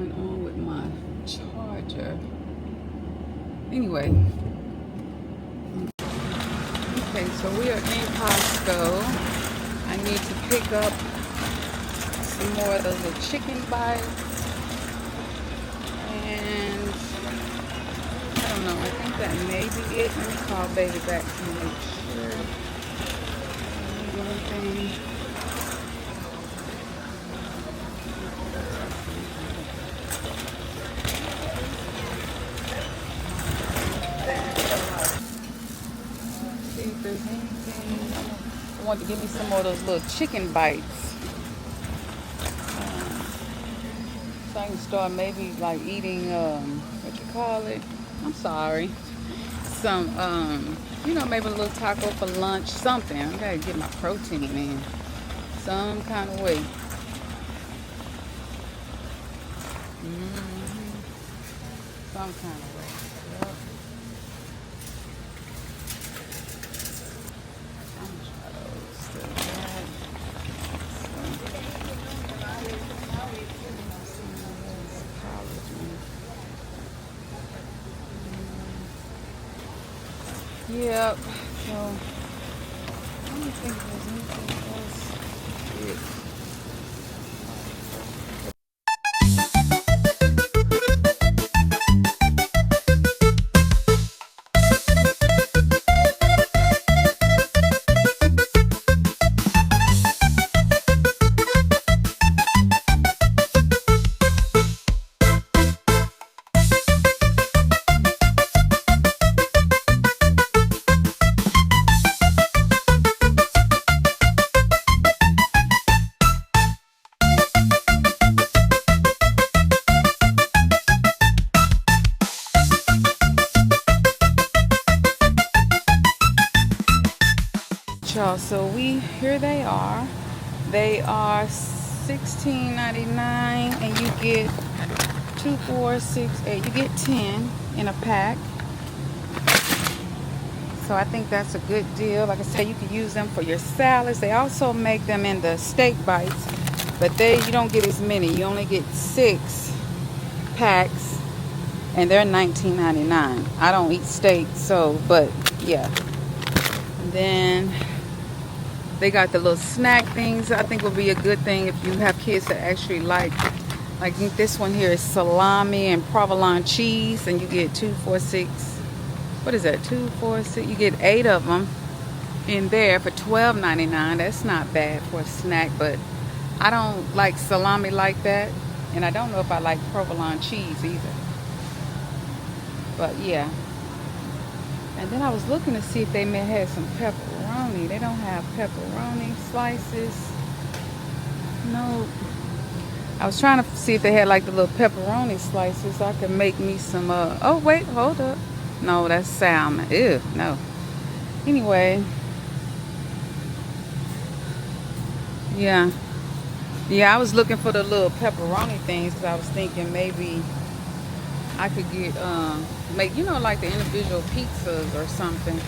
going on with my charger? Anyway. Okay, so we are in Costco. I need to pick up some more of those little chicken bites. And I don't know, I think that may be it. Let me call baby back to make sure. Anything. See if there's anything. I want to give me some more of those little chicken bites. So I can start maybe like eating, what you call it? I'm sorry. Some, you know, maybe a little taco for lunch, something. I gotta get my protein in some kind of way. Some kind of way. Yep. I'm gonna try those. Yep. So I don't think there's anything else. Y'all, so here they are. They are $16.99, and you get 2, 4, 6, 8. You get 10 in a pack. So I think that's a good deal. Like I said, you can use them for your salads. They also make them in the steak bites, but you don't get as many. You only get 6 packs, and they're $19.99. I don't eat steak, so but yeah. And then they got the little snack things. I think would be a good thing if you have kids that actually like this one here is salami and provolone cheese, and you get 2, 4, 6. What is that? 2, 4, 6. You get 8 of them in there for $12.99. That's not bad for a snack, but I don't like salami like that, and I don't know if I like provolone cheese either. But yeah. And then I was looking to see if they may have some pepperoni. They don't have pepperoni slices. No. I was trying to see if they had like the little pepperoni slices. So I could make me some, oh wait, hold up. No, that's salmon. Ew, no. Anyway. Yeah. Yeah, I was looking for the little pepperoni things because I was thinking maybe I could get, make, you know, like the individual pizzas or something.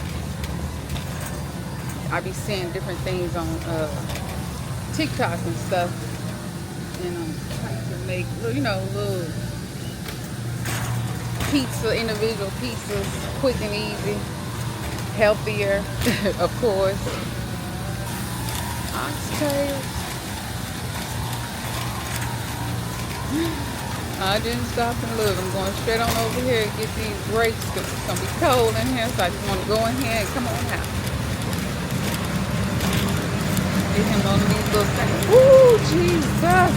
I be seeing different things on TikTok and stuff. And trying to make, you know, little pizza, individual pizzas, quick and easy, healthier, of course. Oxtails. I didn't stop and look. I'm going straight on over here and get these grapes because it's going to be cold in here. So I just want to go in here and come on out. Get him on these little things. Ooh, Jesus.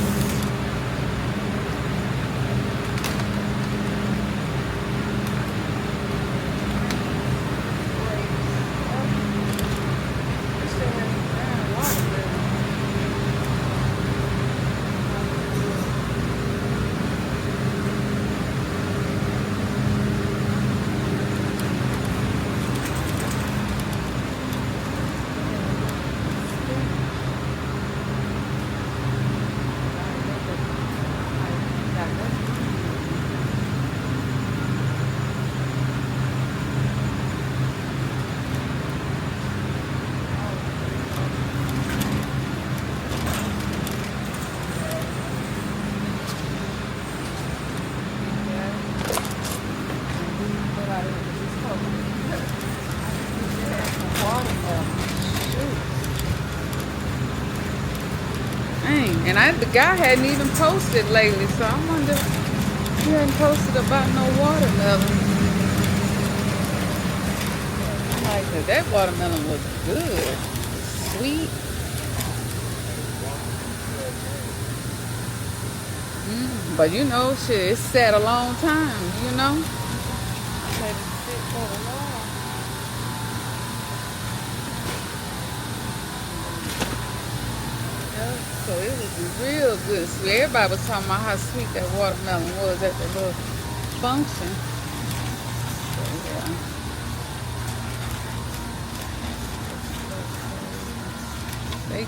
And the guy hadn't even posted lately, so I wonder if he hadn't posted about no watermelon. Like that watermelon was good, sweet. But you know, shit, it's sat a long time, you know. I let it sit for a while. Yeah, so it was real good. Sweet. Everybody was talking about how sweet that watermelon was at the little function. So, yeah. They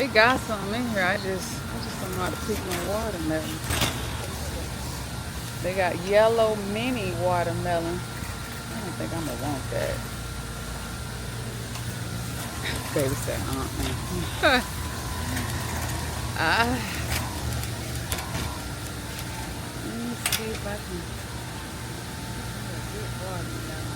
got something in here. I just don't know how to pick my watermelon. They got yellow mini watermelon. I don't think I'm gonna want that. Baby said, let me see if I can get watermelon.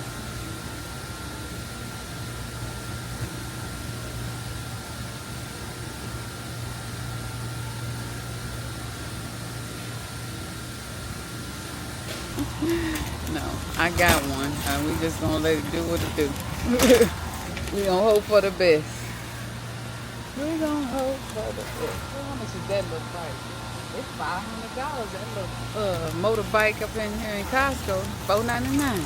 No, I got one. We just gonna let it do what it do. We gonna hope for the best. We gonna hope for the best. Well, how much is that little bike? It's $500. That little motorbike up in here in Costco, $4.99.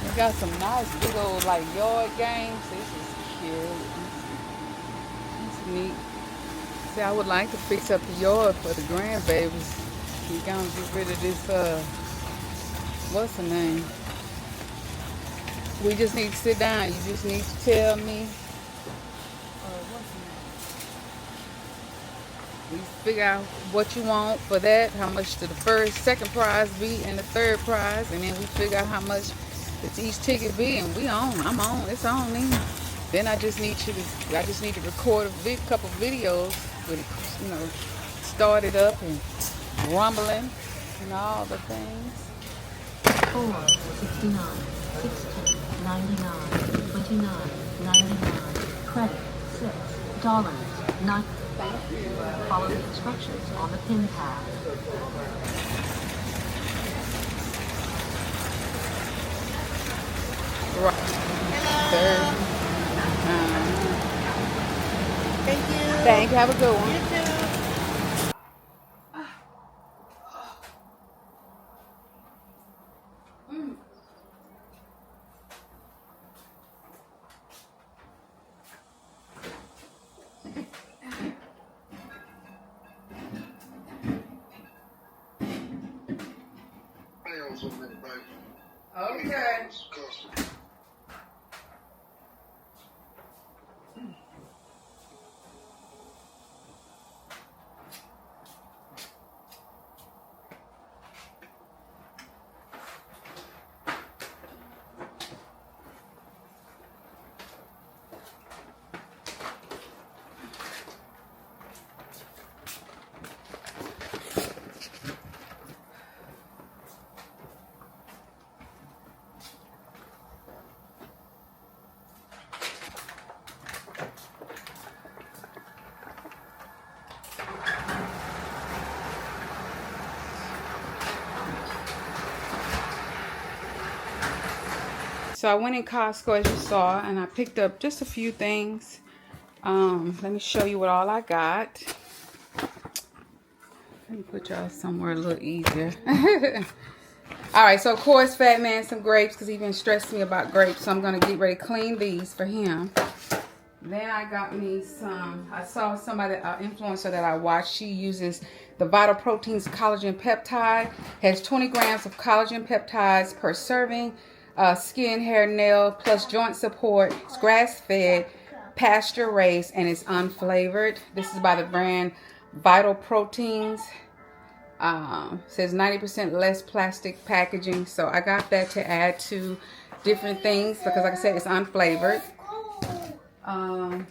They got some nice big old like yard games. This is cute. It's neat. See, I would like to fix up the yard for the grandbabies. We're gonna get rid of this, what's her name? We just need to sit down. You just need to tell me, what's her name? We figure out what you want for that, how much to the second prize be, and the third prize, and then we figure out how much it's each ticket be, and I'm on, it's on then. Then I just need to record a couple videos with it, you know, start it up and rumbling and all the things. 4, 69, 16, 99, 29, 99, credit, $6, 9. Thank you. Follow the instructions on the pin pad. Right. Third. Thank you. Thank you. Have a good one. You too. Okay. So I went in Costco, as you saw, and I picked up just a few things. Let me show you what all I got. Let me put y'all somewhere a little easier. All right, so of course, Fat Man some grapes because he been stressing me about grapes. So I'm going to get ready to clean these for him. Then I got me some, I saw somebody, an influencer that I watched. She uses the Vital Proteins Collagen Peptide. Has 20 grams of collagen peptides per serving. Skin, hair, nail, plus joint support. It's grass-fed, pasture-raised, and it's unflavored. This is by the brand Vital Proteins. Says 90% less plastic packaging. So I got that to add to different things because, like I said, it's unflavored. Of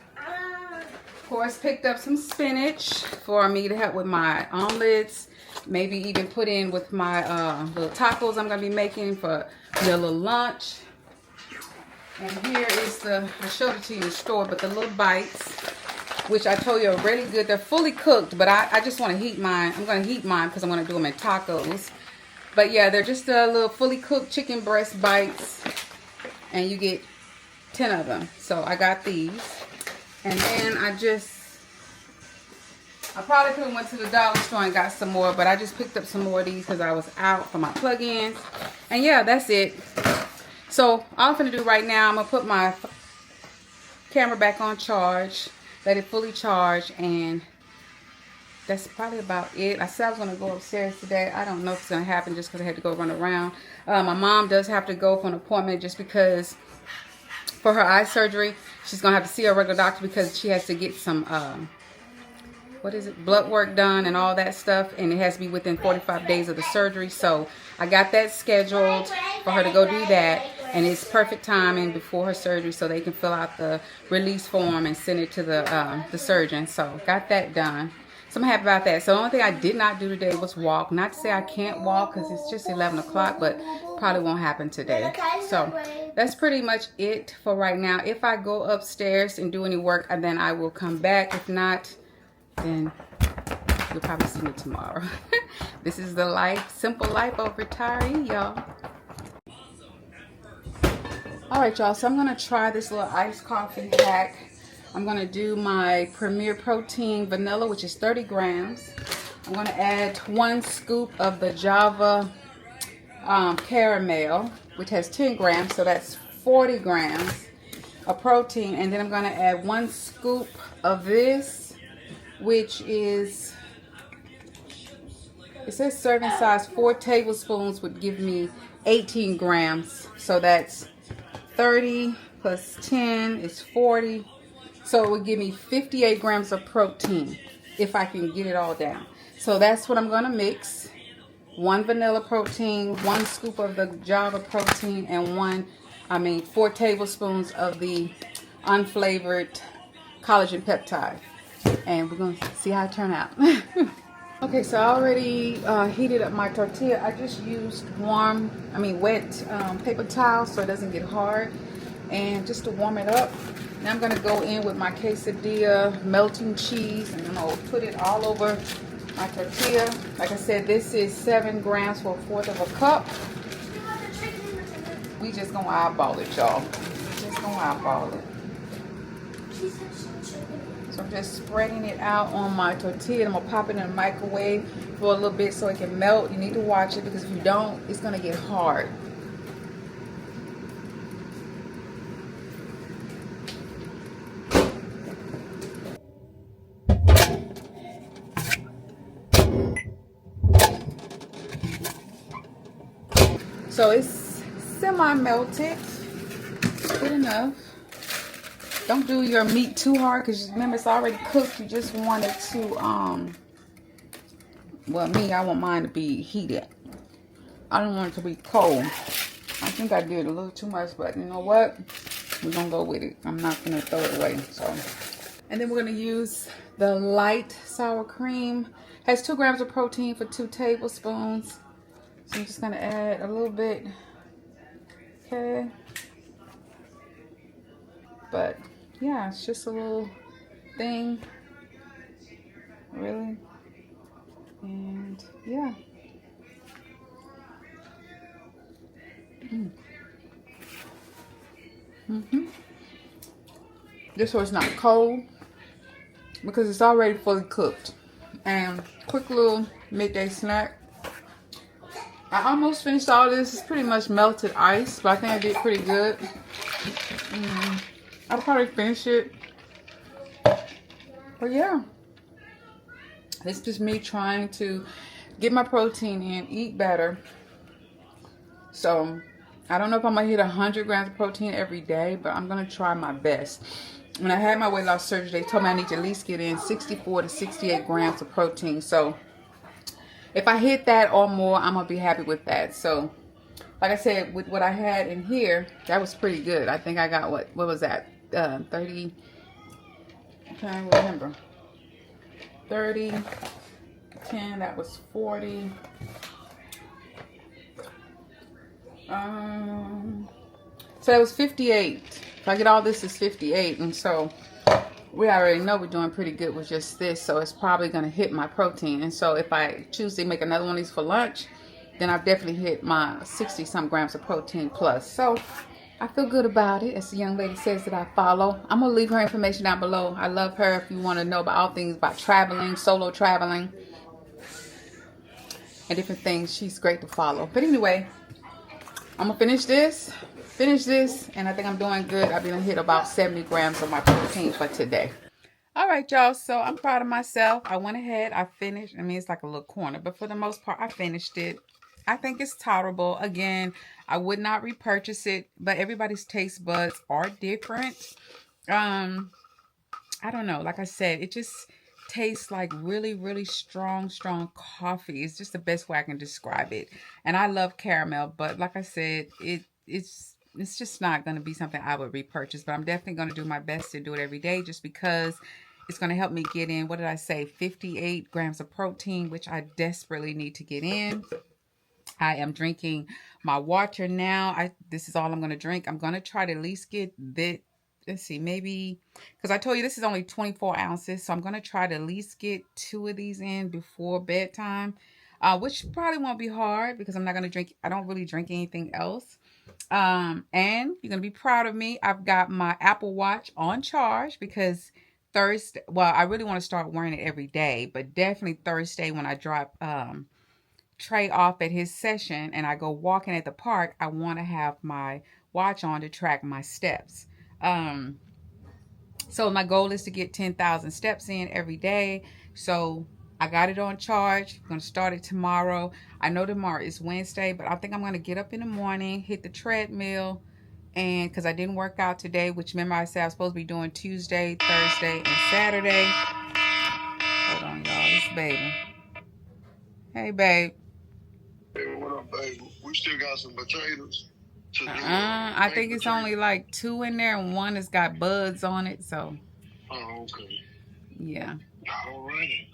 course, picked up some spinach for me to help with my omelets. Maybe even put in with my little tacos I'm going to be making for your little lunch. And here is I showed it to you in the store, but the little bites, which I told you are really good. They're fully cooked, but I just want to heat mine. I'm going to heat mine because I'm going to do them in tacos. But yeah, they're just little fully cooked chicken breast bites, and you get 10 of them. So I got these. And then I probably could have went to the dollar store and got some more, but I just picked up some more of these because I was out for my plug-ins. And yeah, that's it. So all I'm going to do right now, I'm going to put my camera back on charge, let it fully charge, and that's probably about it. I said I was going to go upstairs today. I don't know if it's going to happen just because I had to go run around. My mom does have to go for an appointment just because for her eye surgery. She's going to have to see a regular doctor because she has to get some, blood work done and all that stuff. And it has to be within 45 days of the surgery. So I got that scheduled for her to go do that. And it's perfect timing before her surgery so they can fill out the release form and send it to the surgeon. So got that done. So I'm happy about that. So the only thing I did not do today was walk. Not to say I can't walk because it's just 11 o'clock, but probably won't happen today. So that's pretty much it for right now. If I go upstairs and do any work, then I will come back. If not, then you'll probably see me tomorrow. This is the life, simple life of retiree, y'all. All right, y'all. So I'm going to try this little iced coffee hack. I'm going to do my Premier Protein Vanilla, which is 30 grams. I'm going to add 1 scoop of the Java Caramel, which has 10 grams. So that's 40 grams of protein. And then I'm going to add 1 scoop of this, which is, it says serving size 4 tablespoons would give me 18 grams. So that's 30 plus 10 is 40. So it would give me 58 grams of protein if I can get it all down. So that's what I'm going to mix. 1 vanilla protein, 1 scoop of the Java protein, and 4 tablespoons of the unflavored collagen peptide. And we're going to see how it turns out. Okay, so I already heated up my tortilla. I just used wet paper towel so it doesn't get hard. And just to warm it up. Now I'm going to go in with my quesadilla melting cheese, and I'm going to put it all over my tortilla. Like I said, this is 7 grams for 1/4 of a cup. We just going to eyeball it, y'all. Just going to eyeball it. So I'm just spreading it out on my tortilla. I'm going to pop it in the microwave for a little bit so it can melt. You need to watch it because if you don't, it's going to get hard. So it's semi-melted. Good enough. Don't do your meat too hard because remember it's already cooked. You just want it to, I want mine to be heated. I don't want it to be cold. I think I did a little too much, but you know what? We're going to go with it. I'm not going to throw it away. So, and then we're going to use the light sour cream. Has 2 grams of protein for 2 tablespoons. So I'm just going to add a little bit. Okay. But yeah, it's just a little thing. Really. And yeah. This one's not cold because it's already fully cooked. And quick little midday snack. I almost finished all this. It's pretty much melted ice, but I think I did pretty good. I'll probably finish it. But yeah. It's just me trying to get my protein in, eat better. So, I don't know if I'm going to hit 100 grams of protein every day, but I'm going to try my best. When I had my weight loss surgery, they told me I need to at least get in 64 to 68 grams of protein. So, if I hit that or more, I'm going to be happy with that. So, like I said, with what I had in here, that was pretty good. I think I got, what was that? 30, I can't remember. 30, 10, that was 40. So that was 58. If I get all this, it's 58. And so we already know we're doing pretty good with just this. So it's probably going to hit my protein. And so if I choose to make another one of these for lunch, then I've definitely hit my 60-some grams of protein plus. So I feel good about it. As the young lady says that I follow. I'm going to leave her information down below. I love her if you want to know about all things about traveling, solo traveling, and different things. She's great to follow. But anyway, I'm going to finish this, and I think I'm doing good. I've been hit about 70 grams of my protein for today. All right, y'all. So I'm proud of myself. I went ahead. I finished. I mean, it's like a little corner, but for the most part, I finished it. I think it's tolerable. Again, I would not repurchase it, but everybody's taste buds are different. I don't know. Like I said, it just tastes like really, really strong coffee. It's just the best way I can describe it. And I love caramel, but like I said, it's just not going to be something I would repurchase. But I'm definitely going to do my best to do it every day, just because it's going to help me get in, what did I say, 58 grams of protein, which I desperately need to get in. I am drinking my water now. This is all I'm going to drink. I'm going to try to at least get this. Let's see, maybe, because I told you this is only 24 ounces. So I'm going to try to at least get 2 of these in before bedtime, which probably won't be hard because I'm not going to drink. I don't really drink anything else. And you're going to be proud of me. I've got my Apple Watch on charge because Thursday, well, I really want to start wearing it every day, but definitely Thursday when I drop, Trey off at his session and I go walking at the park, I want to have my watch on to track my steps. So my goal is to get 10,000 steps in every day. So I got it on charge. I'm going to start it tomorrow. I know tomorrow is Wednesday, but I think I'm going to get up in the morning, hit the treadmill, and because I didn't work out today, which remember I said I was supposed to be doing Tuesday, Thursday, and Saturday. Hold on, y'all. This baby. Hey, babe. Hey, what up, baby? We still got some potatoes to do. I think it's only like 2 in there, and one has got buds on it. So, oh, okay. Yeah. All right.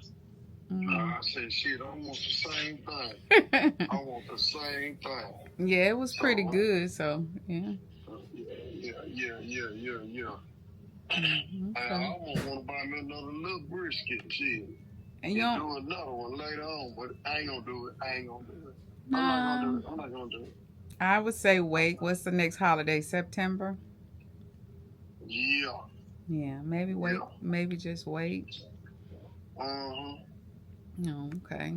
I said, shit, I want the same thing. I want the same thing. Yeah, it was pretty good. So, yeah. Yeah. Okay. I almost want to buy me another little brisket, shit. And you don't do another one later on, but I ain't gonna do it. I'm not gonna do it. I would say wait. What's the next holiday? September? Yeah. Yeah, maybe wait. Yeah. Maybe just wait. No, okay.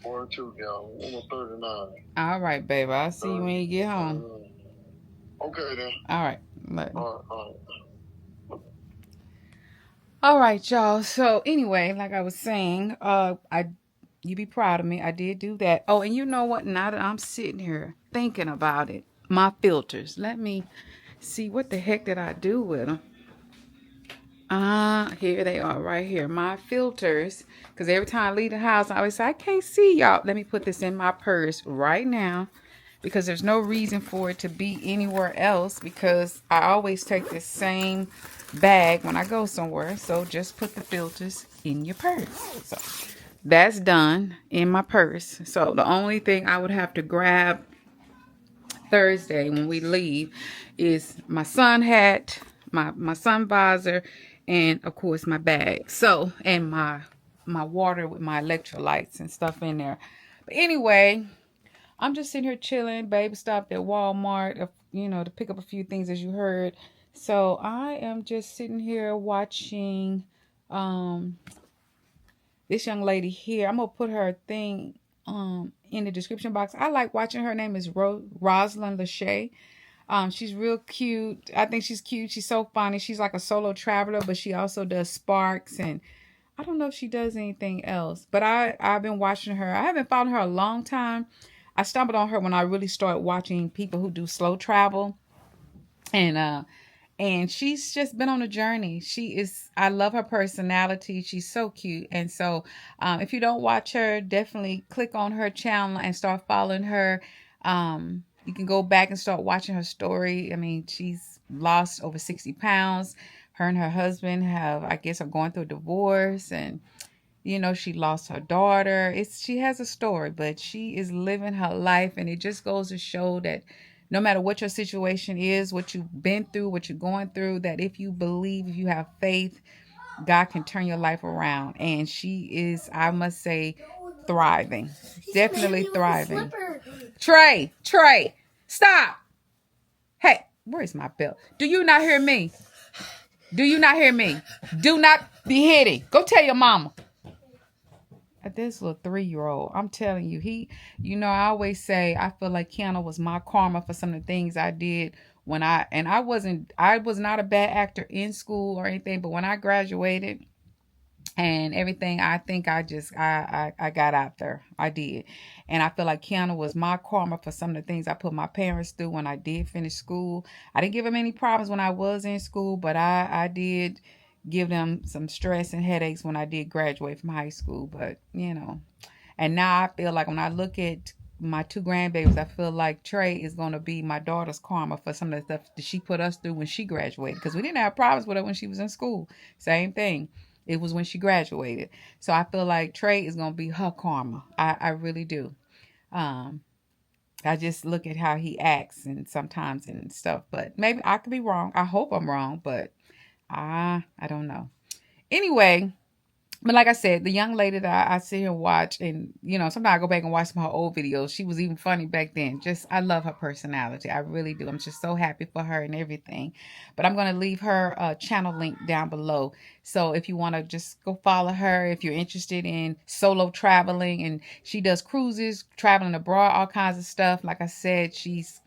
1 2, y'all. 139. All right, baby. I'll see you when you get home. Okay, then. All right. All right. All right, y'all. So anyway, like I was saying, you be proud of me. I did do that. Oh, and you know what? Now that I'm sitting here thinking about it, my filters. Let me see what the heck did I do with them. Here they are right here. My filters. Because every time I leave the house, I always say, I can't see y'all. Let me put this in my purse right now. Because there's no reason for it to be anywhere else. Because I always take the same bag when I go somewhere. So just put the filters in your purse. So that's done in my purse. So the only thing I would have to grab Thursday when we leave is my sun hat, my sun visor, and of course my bag. So, and my water with my electrolytes and stuff in there. But anyway, I'm just sitting here chilling. Baby stopped at Walmart, to pick up a few things, as you heard. So I am just sitting here watching this young lady here. I'm gonna put her thing in the description box. I like watching her. Name is Rosalind Lachey. She's real cute. I think she's cute. She's so funny. She's like a solo traveler, but she also does Sparks, and I don't know if she does anything else. But I've been watching her. I haven't followed her a long time. I stumbled on her when I really started watching people who do slow travel, and she's just been on a journey. I love her personality. She's so cute. And so if you don't watch her, definitely click on her channel and start following her. You can go back and start watching her story. I mean, she's lost over 60 pounds. Her and her husband are going through a divorce, and she lost her daughter. She has a story, but she is living her life, and it just goes to show that no matter what your situation is, what you've been through, what you're going through, that if you believe, if you have faith, God can turn your life around. And she is, I must say, thriving. Definitely thriving. Trey, stop. Hey, where's my belt? Do you not hear me? Do you not hear me? Do not be hitting. Go tell your mama. This little 3-year-old, I'm telling you, I always say, I feel like Kiana was my karma for some of the things I did when I was not a bad actor in school or anything, but when I graduated and everything, I think I got out there. I did. And I feel like Kiana was my karma for some of the things I put my parents through when I did finish school. I didn't give them any problems when I was in school, but I did give them some stress and headaches when I did graduate from high school. But, and now I feel like when I look at my 2 grandbabies, I feel like Trey is going to be my daughter's karma for some of the stuff that she put us through when she graduated. Because we didn't have problems with her when she was in school. Same thing. It was when she graduated. So I feel like Trey is going to be her karma. I really do. I just look at how he acts and sometimes and stuff. But maybe I could be wrong. I hope I'm wrong. But I don't know. Anyway, but like I said, the young lady that I sit here and watch, and sometimes I go back and watch some of her old videos. She was even funny back then. I love her personality. I really do. I'm just so happy for her and everything. But I'm going to leave her channel link down below. So if you want to just go follow her, if you're interested in solo traveling, and she does cruises, traveling abroad, all kinds of stuff. Like I said, she's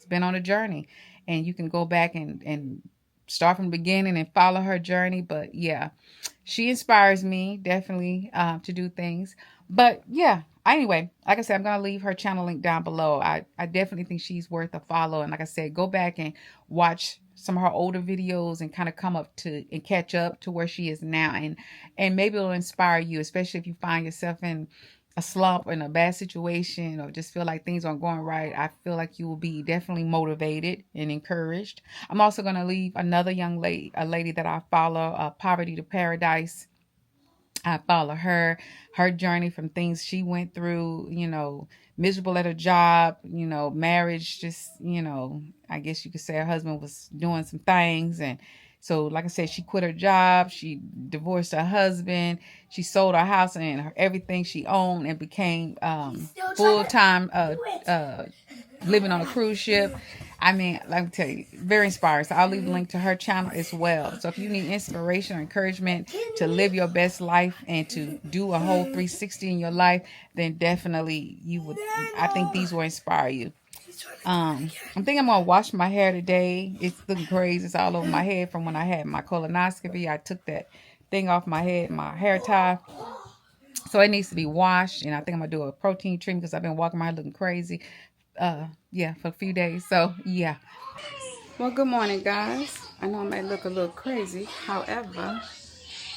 been on a journey, and you can go back and start from the beginning and follow her journey. But yeah, she inspires me definitely to do things. But yeah, anyway, like I said, I'm going to leave her channel link down below. I definitely think she's worth a follow. And like I said, go back and watch some of her older videos and kind of come up to and catch up to where she is now. And maybe it'll inspire you, especially if you find yourself in a slump, in a bad situation, or just feel like things aren't going right. I feel like you will be definitely motivated and encouraged. I'm also going to leave another young lady, a lady that I follow, Poverty to Paradise. I follow her journey from things she went through, miserable at her job, marriage, just, I guess you could say her husband was doing some things. And so, like I said, she quit her job. She divorced her husband. She sold her house and everything she owned and became full-time living on a cruise ship. I mean, let me tell you, very inspiring. So I'll leave a link to her channel as well. So if you need inspiration or encouragement to live your best life and to do a whole 360 in your life, then definitely I think these will inspire you. I'm thinking I'm going to wash my hair today. It's looking crazy. It's all over my head from when I had my colonoscopy. I took that thing off my head, my hair tie. So it needs to be washed. And I think I'm going to do a protein treatment because I've been walking my head looking crazy. Yeah, for a few days. So yeah. Well, good morning, guys. I know I may look a little crazy. However,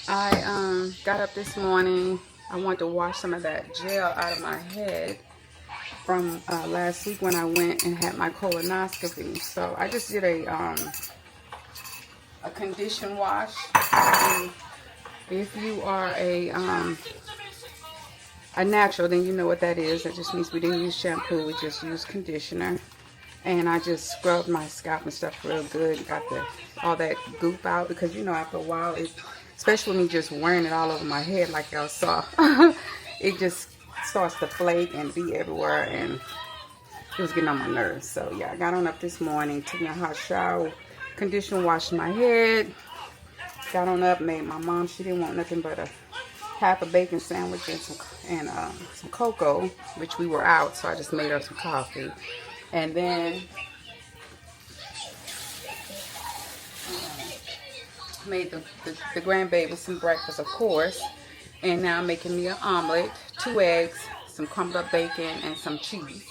I got up this morning. I wanted to wash some of that gel out of my head from last week when I went and had my colonoscopy. So I just did a condition wash. If you are a natural, then you know what that is. That just means we didn't use shampoo. We just used conditioner. And I just scrubbed my scalp and stuff real good. Got all that goop out because, after a while, especially when you just wearing it all over my head like y'all saw, it just starts to flake and be everywhere. And it was getting on my nerves. So, yeah, I got on up this morning, took me a hot shower, conditioner, washed my head. Got on up, made my mom, she didn't want nothing but half a bacon sandwich and some cocoa, which we were out. So I just made her some coffee. And then made the grandbaby some breakfast, of course. And now I'm making me an omelet, 2 eggs, some crumbled up bacon, and some cheese.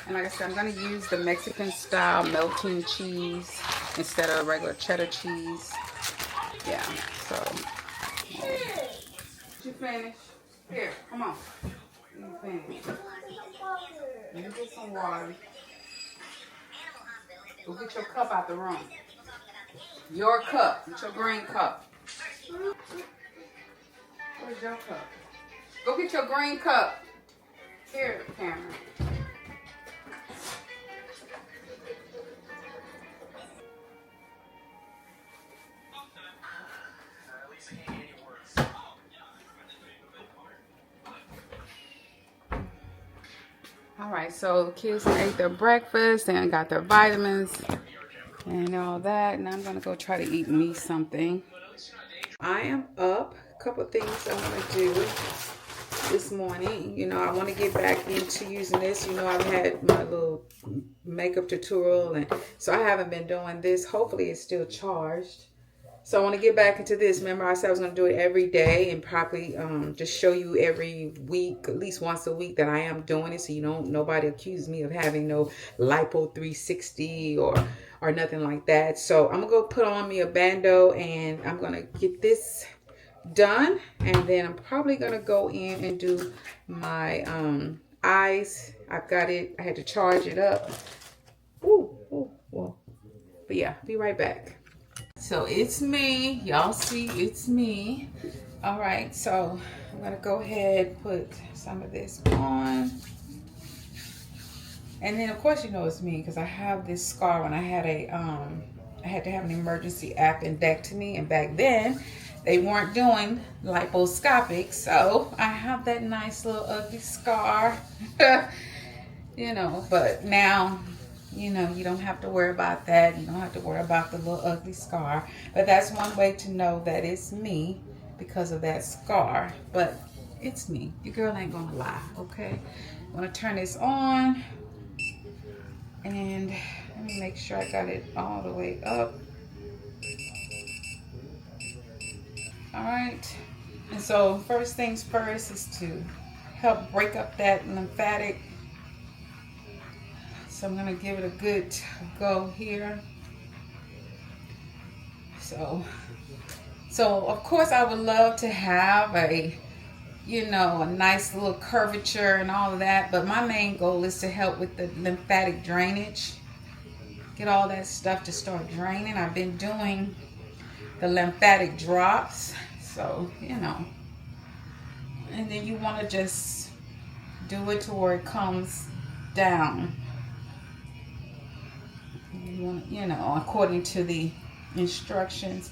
And like I said, I'm going to use the Mexican style melting cheese instead of regular cheddar cheese. Yeah, so. Did you finish? Here, come on. You finish. Let me get some water. Go get your cup out the room. Your cup. Get your green cup. Where's your cup? Go get your green cup. Here, camera. All right, so kids ate their breakfast and got their vitamins and all that, and I'm gonna go try to eat me something. I am up. A couple things I want to do this morning. You know, I want to get back into using this. You know, I've had my little makeup tutorial, and so I haven't been doing this. Hopefully it's still charged. So I want to get back into this. Remember, I said I was going to do it every day and probably just show you every week, at least once a week, that I am doing it. So you don't, nobody accuse me of having no lipo 360 or nothing like that. So I'm going to go put on me a bando and I'm going to get this done. And then I'm probably going to go in and do my eyes. I've got it. I had to charge it up. Ooh, ooh, ooh. But yeah, be right back. So it's me. Y'all see, it's me. All right, so I'm gonna go ahead and put some of this on. And then of course you know it's me because I have this scar when I had I had to have an emergency appendectomy, and back then they weren't doing liposcopic, so I have that nice little ugly scar. You know, but now, you know, you don't have to worry about that. You don't have to worry about the little ugly scar. But that's one way to know that it's me because of that scar. But it's me. Your girl ain't gonna lie, okay? I'm gonna turn this on. And let me make sure I got it all the way up. All right. And so first things first is to help break up that lymphatic. So I'm gonna give it a good go here. So of course I would love to have a, you know, a nice little curvature and all of that, but my main goal is to help with the lymphatic drainage. Get all that stuff to start draining. I've been doing the lymphatic drops, so, you know. And then you want to just do it to where it comes down. You know, according to the instructions.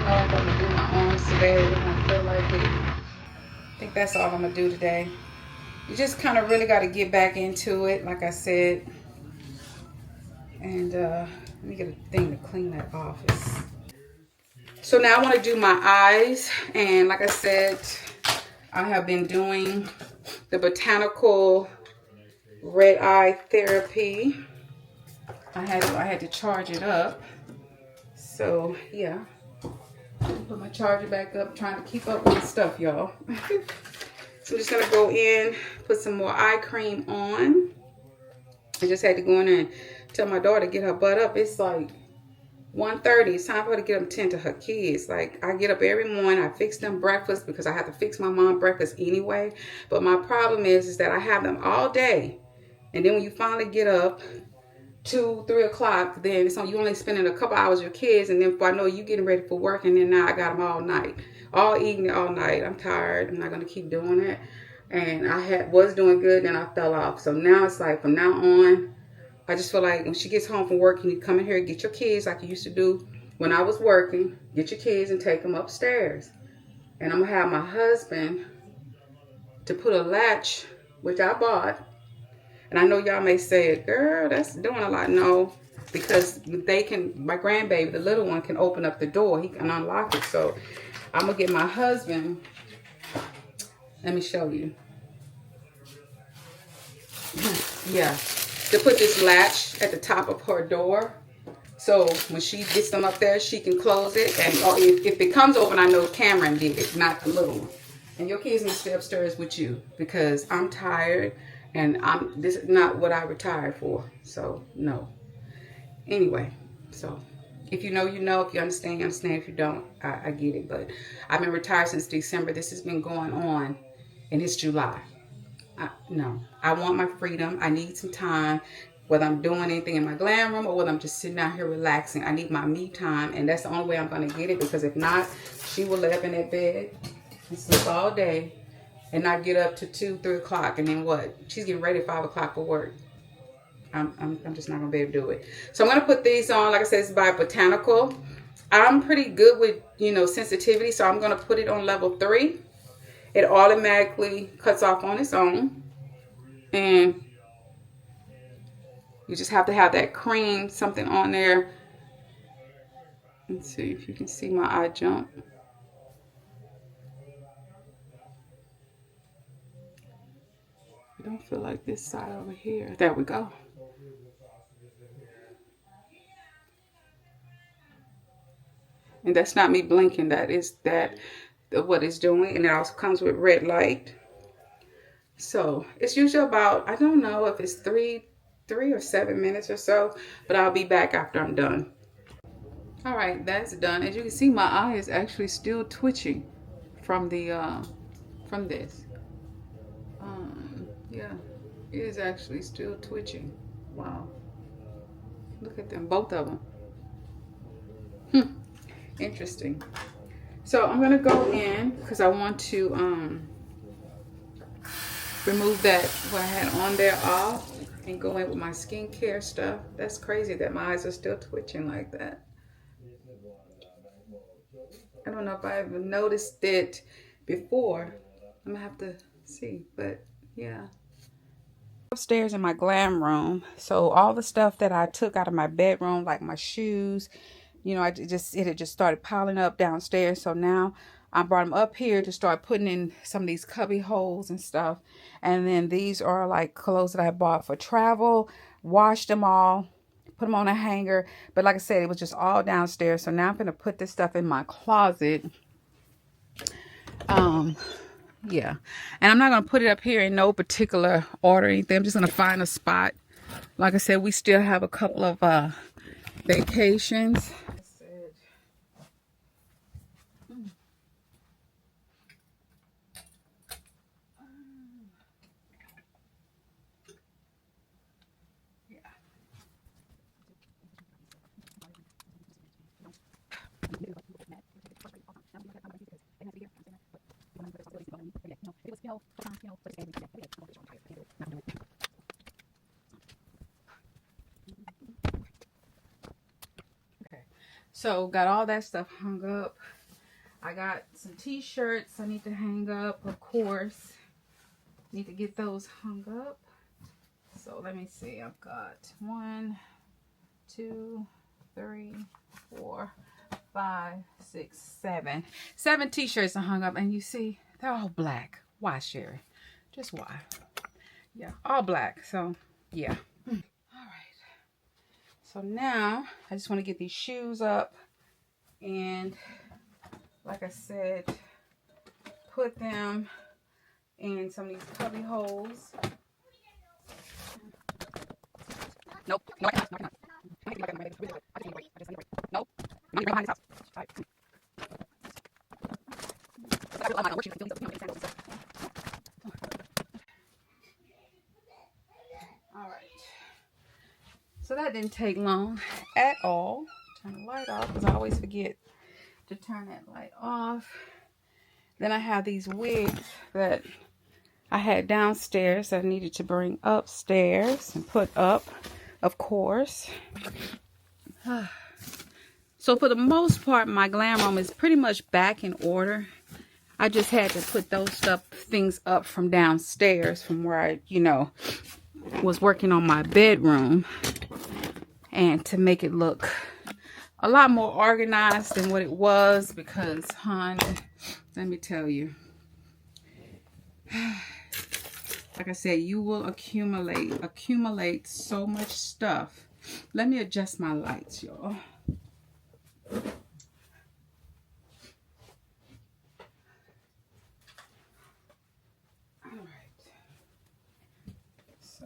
I don't know if I'm gonna do my arms today. I don't feel like it. I think that's all I'm gonna do today. You just kind of really got to get back into it, like I said. And let me get a thing to clean that off. So now I want to do my eyes, and like I said, I have been doing the botanical red eye therapy. I had to charge it up. So yeah, put my charger back up, trying to keep up with the stuff, y'all. So I'm just gonna go in, put some more eye cream on. I just had to go in there and tell my daughter to get her butt up. It's like 1:30. It's time for her to get up and tend to her kids. Like, I get up every morning, I fix them breakfast because I have to fix my mom breakfast anyway. But my problem is that I have them all day. And then when you finally get up, 2, 3 o'clock, then it's on, you only spending a couple hours with your kids, and then before I know you getting ready for work, and then now I got them all night, all evening, all night. I'm tired. I'm not gonna keep doing it. And I was doing good, then I fell off. So now it's like from now on, I just feel like when she gets home from work, you need to come in here and get your kids like you used to do when I was working. Get your kids and take them upstairs. And I'm gonna have my husband to put a latch, which I bought. And I know y'all may say, girl, that's doing a lot. No, because they can, my grandbaby, the little one, can open up the door. He can unlock it. So I'm going to get my husband. Let me show you. Yeah, to put this latch at the top of her door. So when she gets them up there, she can close it. And if it comes open, I know Cameron did it, not the little one. And your kids need to stay upstairs with you because I'm tired and this is not what I retired for. So no. Anyway, so if you know, you know. If you understand, you understand. If you don't, I get it. But I've been retired since December. This has been going on, and it's July. No, I want my freedom. I need some time, whether I'm doing anything in my glam room or whether I'm just sitting out here relaxing. I need my me time, and that's the only way I'm going to get it, because if not, she will lay up in that bed and sleep all day and not get up to 2, 3 o'clock. And then what? She's getting ready at 5 o'clock for work. I'm just not going to be able to do it. So I'm going to put these on. Like I said, it's by Botanical. I'm pretty good with, sensitivity, so I'm going to put it on level 3. It automatically cuts off on its own. And you just have to have that cream, something on there. Let's see if you can see my eye jump. I don't feel like this side over here. There we go. And that's not me blinking. That is what it's doing. And it also comes with red light. So it's usually about, I don't know if it's 3 or 7 minutes or so, but I'll be back after I'm done. All right, that's done. As you can see, my eye is actually still twitching from this. Yeah, it is actually still twitching. Wow. Look at them, both of them. Interesting. So I'm gonna go in because I want to remove that what I had on there off and go in with my skincare stuff. That's crazy that my eyes are still twitching like that. I don't know if I ever noticed it before. I'm gonna have to see, but yeah. Upstairs in my glam room, so all the stuff that I took out of my bedroom, like my shoes, it had just started piling up downstairs. So now I brought them up here to start putting in some of these cubby holes and stuff. And then these are like clothes that I bought for travel. Washed them all, put them on a hanger. But like I said, it was just all downstairs. So now I'm gonna put this stuff in my closet. Yeah, and I'm not going to put it up here in no particular order or anything. I'm just going to find a spot. Like I said, we still have a couple of vacations. So got all that stuff hung up. I got some t-shirts I need to hang up, of course. Need to get those hung up. So let me see. I've got 1, 2, 3, 4, 5, 6, 7. 7 t-shirts are hung up, and you see they're all black. Why, Sherry? Just why? Yeah, all black. So yeah. All right. So now I just want to get these shoes up, and like I said, put them in some of these cubby holes. Nope. No, I cannot. No, I cannot. I just need a break. Nope. I'm not behind this house. All right. All right. So that didn't take long at all. Turn the light off because I always forget to turn that light off. Then I have these wigs that I had downstairs that I needed to bring upstairs and put up, of course. So for the most part, my glam room is pretty much back in order. I just had to put those things up from downstairs from where I, was working on my bedroom, and to make it look a lot more organized than what it was, because, hon, let me tell you, like I said, you will accumulate so much stuff. Let me adjust my lights, y'all. So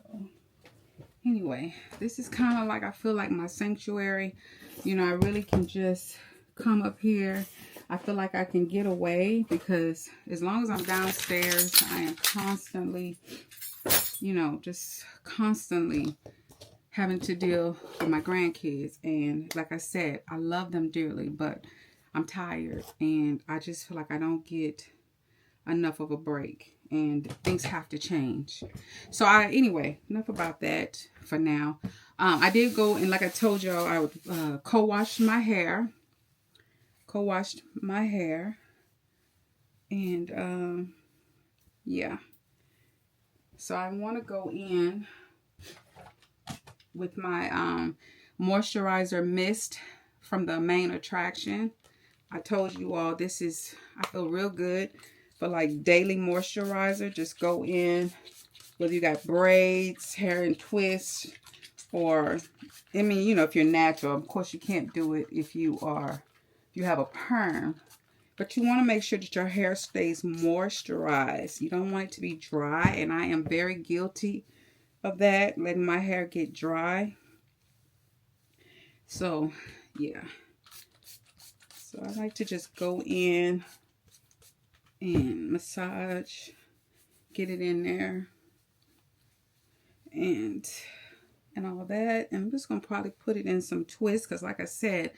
anyway, this is kind of like, I feel like my sanctuary. You know, I really can just come up here. I feel like I can get away because as long as I'm downstairs, I am constantly, you know, just constantly having to deal with my grandkids. And like I said, I love them dearly, but I'm tired and I just feel like I don't get enough of a break and things have to change. So anyway, enough about that for now. I did go and, like I told y'all, I would co-washed my hair. And yeah. So I want to go in with my moisturizer mist from the main attraction. I told you all this is, I feel real good for like daily moisturizer. Just go in, whether you got braids, hair and twists, or, I mean, you know, if you're natural. Of course, you can't do it if you have a perm. But you want to make sure that your hair stays moisturized. You don't want it to be dry, and I am very guilty of that, letting my hair get dry. So, yeah. So I like to just go in and massage, get it in there, and all that. And I'm just going to probably put it in some twists because, like I said,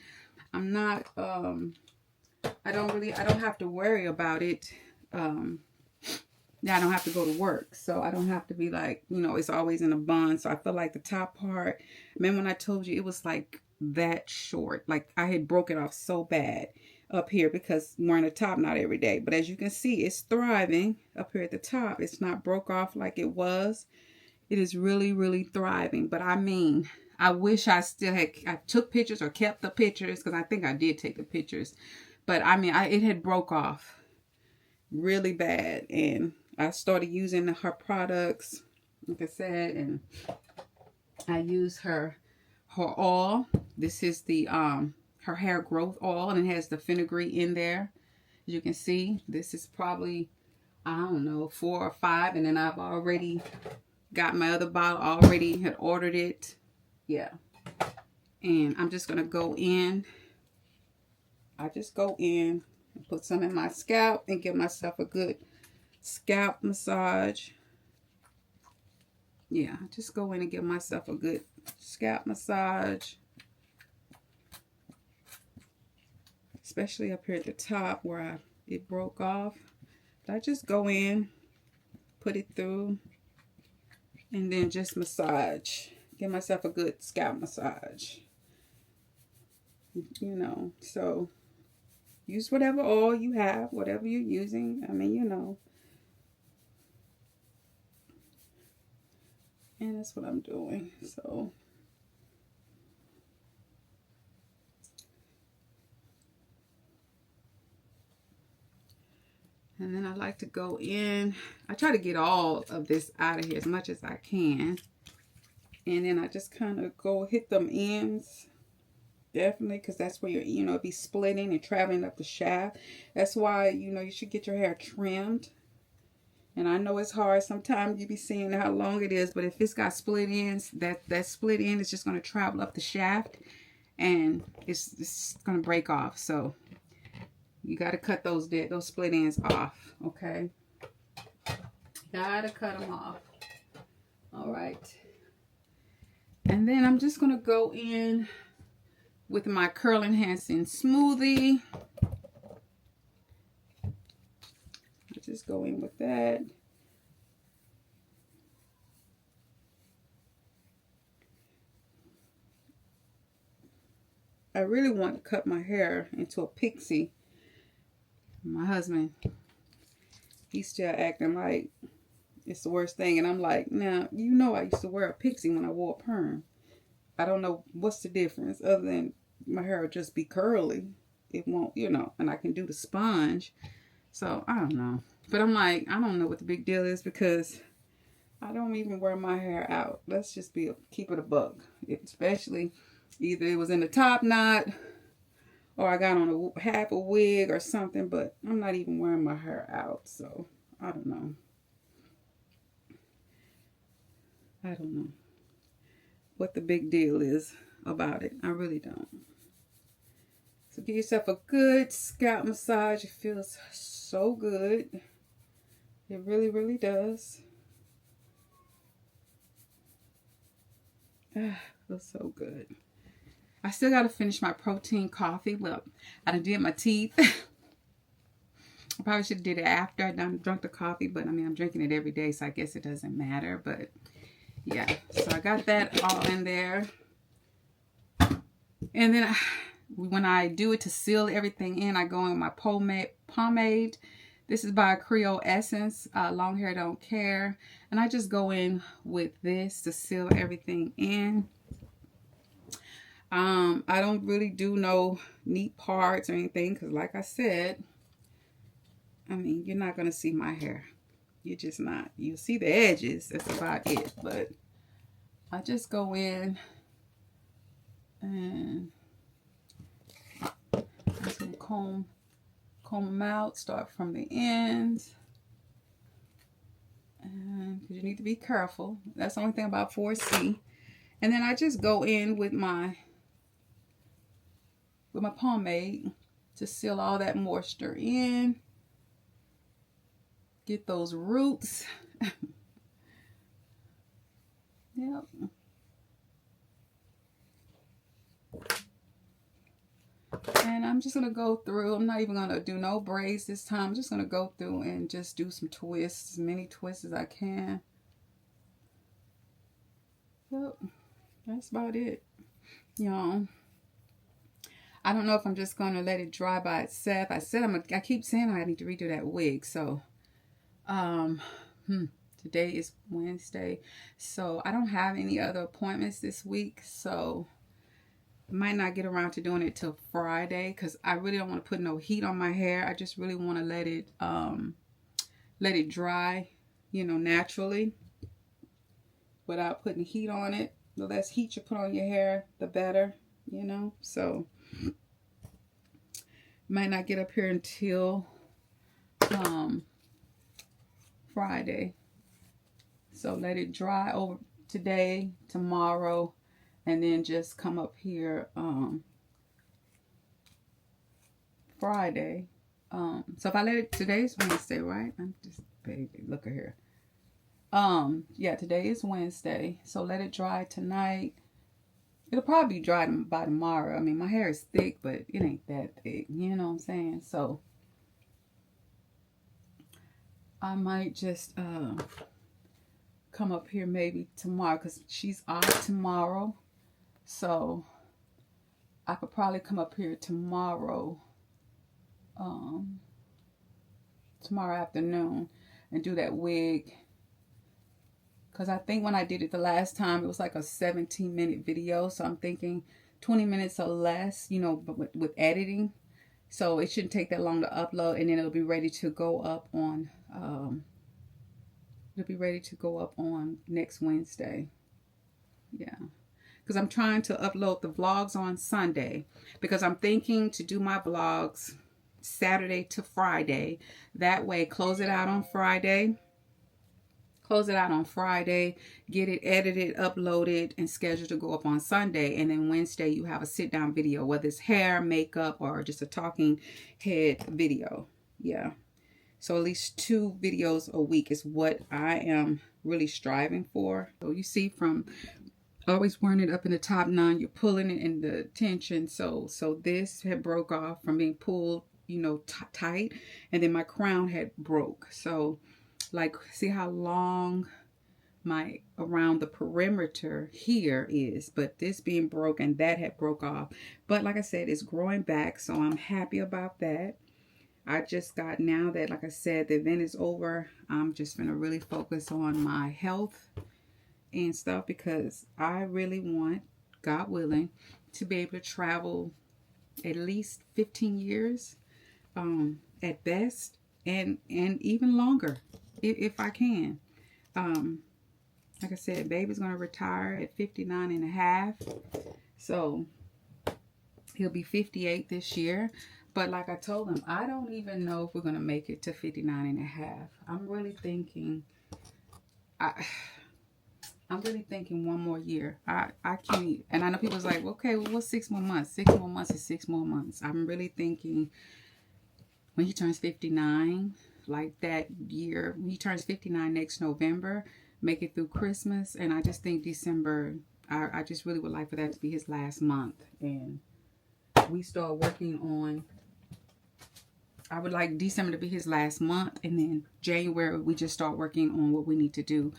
I'm not, I don't have to worry about it. Yeah, I don't have to go to work, so I don't have to be like, you know, it's always in a bun. So I feel like the top part, man, when I told you, it was like that short. Like I had broke it off so bad up here because wearing a top not every day. But as you can see, it's thriving up here at the top. It's not broke off like it was. It is really, really thriving. But I mean, I wish I still had, I took pictures or kept the pictures, because I think I did take the pictures. But I mean, it had broke off really bad. And I started using her products, like I said, and I use her oil. This is the her hair growth oil, and it has the fenugreek in there. As you can see, this is probably, I don't know, 4 or 5, and then I've already got my other bottle, already had ordered it. Yeah. And I'm just gonna go in. I just go in and put some in my scalp and give myself a good scalp massage. Yeah, just go in and give myself a good scalp massage. Especially up here at the top where it broke off. I just go in, put it through, and then just massage. Give myself a good scalp massage. You know, so use whatever oil you have, whatever you're using. I mean, you know. And that's what I'm doing. So and then I like to go in. I try to get all of this out of here as much as I can. And then I just kind of go hit them ends. Definitely, because that's where you're, you know, be splitting and traveling up the shaft. That's why, you know, you should get your hair trimmed. And I know it's hard. Sometimes you be seeing how long it is, but if it's got split ends, that split end is just going to travel up the shaft, and it's going to break off. So you got to cut those split ends off, okay? Got to cut them off. All right. And then I'm just going to go in with my curl enhancing smoothie. Just go in with that. I really want to cut my hair into a pixie. My husband, he's still acting like it's the worst thing. And I'm like, now, you know I used to wear a pixie when I wore a perm. I don't know what's the difference other than my hair will just be curly. It won't, you know, and I can do the sponge. So, I don't know. But I'm like, I don't know what the big deal is because I don't even wear my hair out. Let's just keep it a buck. Especially either it was in the top knot or I got on half a wig or something, but I'm not even wearing my hair out. So I don't know. I don't know what the big deal is about it. I really don't. So give yourself a good scalp massage. It feels so good. It really, really does. Feels so good. I still got to finish my protein coffee. Well, I done did my teeth. I probably should have did it after I drunk the coffee, but I mean, I'm drinking it every day, so I guess it doesn't matter. But yeah, so I got that all in there. And then when I do it to seal everything in, I go in my pomade. This is by Creole Essence, Long Hair Don't Care. And I just go in with this to seal everything in. I don't really do no neat parts or anything because like I said, I mean, you're not going to see my hair. You're just not. You'll see the edges. That's about it. But I just go in and I'm just going to comb them out. Start from the ends. And because you need to be careful. That's the only thing about 4C. And then I just go in with my pomade to seal all that moisture in. Get those roots. Yep. And I'm just going to go through. I'm not even going to do no braids this time. I'm just going to go through and just do some twists, as many twists as I can. Yep. That's about it. Y'all. I don't know if I'm just going to let it dry by itself. I keep saying I need to redo that wig. So, today is Wednesday. So, I don't have any other appointments this week. So, I might not get around to doing it till Friday because I really don't want to put no heat on my hair. I just really want to let it dry, you know, naturally without putting heat on it. The less heat you put on your hair, the better, you know. So, might not get up here until Friday. So let it dry over today, tomorrow, and then just come up here Friday. So if I let it, today's Wednesday, right? I'm just, baby, look at here. Yeah, today is Wednesday. So let it dry tonight. It'll probably be dry by tomorrow. I mean, my hair is thick, but it ain't that thick. You know what I'm saying? So I might just come up here maybe tomorrow because she's off tomorrow. So I could probably come up here tomorrow, tomorrow afternoon and do that wig. Because I think when I did it the last time, it was like a 17-minute video. So I'm thinking 20 minutes or less, you know, but with editing. So it shouldn't take that long to upload. And then it'll be ready to go up on, next Wednesday. Yeah. Because I'm trying to upload the vlogs on Sunday. Because I'm thinking to do my vlogs Saturday to Friday. That way, close it out on Friday. Get it edited, uploaded, and scheduled to go up on Sunday. And then Wednesday, you have a sit-down video, whether it's hair, makeup, or just a talking head video. Yeah. So at least 2 videos a week is what I am really striving for. So you see from always wearing it up in the top knot, you're pulling it in the tension. So this had broke off from being pulled, you know, tight. And then my crown had broke. So like, see how long my around the perimeter here is, but this being broken, that had broke off. But like I said, it's growing back, so I'm happy about that. I just got, now that, like I said, the event is over, I'm just gonna really focus on my health and stuff because I really want, God willing, to be able to travel at least 15 years at best, and even longer if I can. Like I said, baby's going to retire at 59 and a half. So he'll be 58 this year. But like I told him, I don't even know if we're going to make it to 59 and a half. I'm really thinking, I'm really thinking one more year. I can't, and I know people's like, okay, well, what's 6 more months? 6 more months is 6 more months. I'm really thinking when he turns 59, like that year, when he turns 59 next November, make it through Christmas. And I just think December, I just really would like for that to be his last month. And we start working on, I would like December to be his last month, and then January we just start working on what we need to do.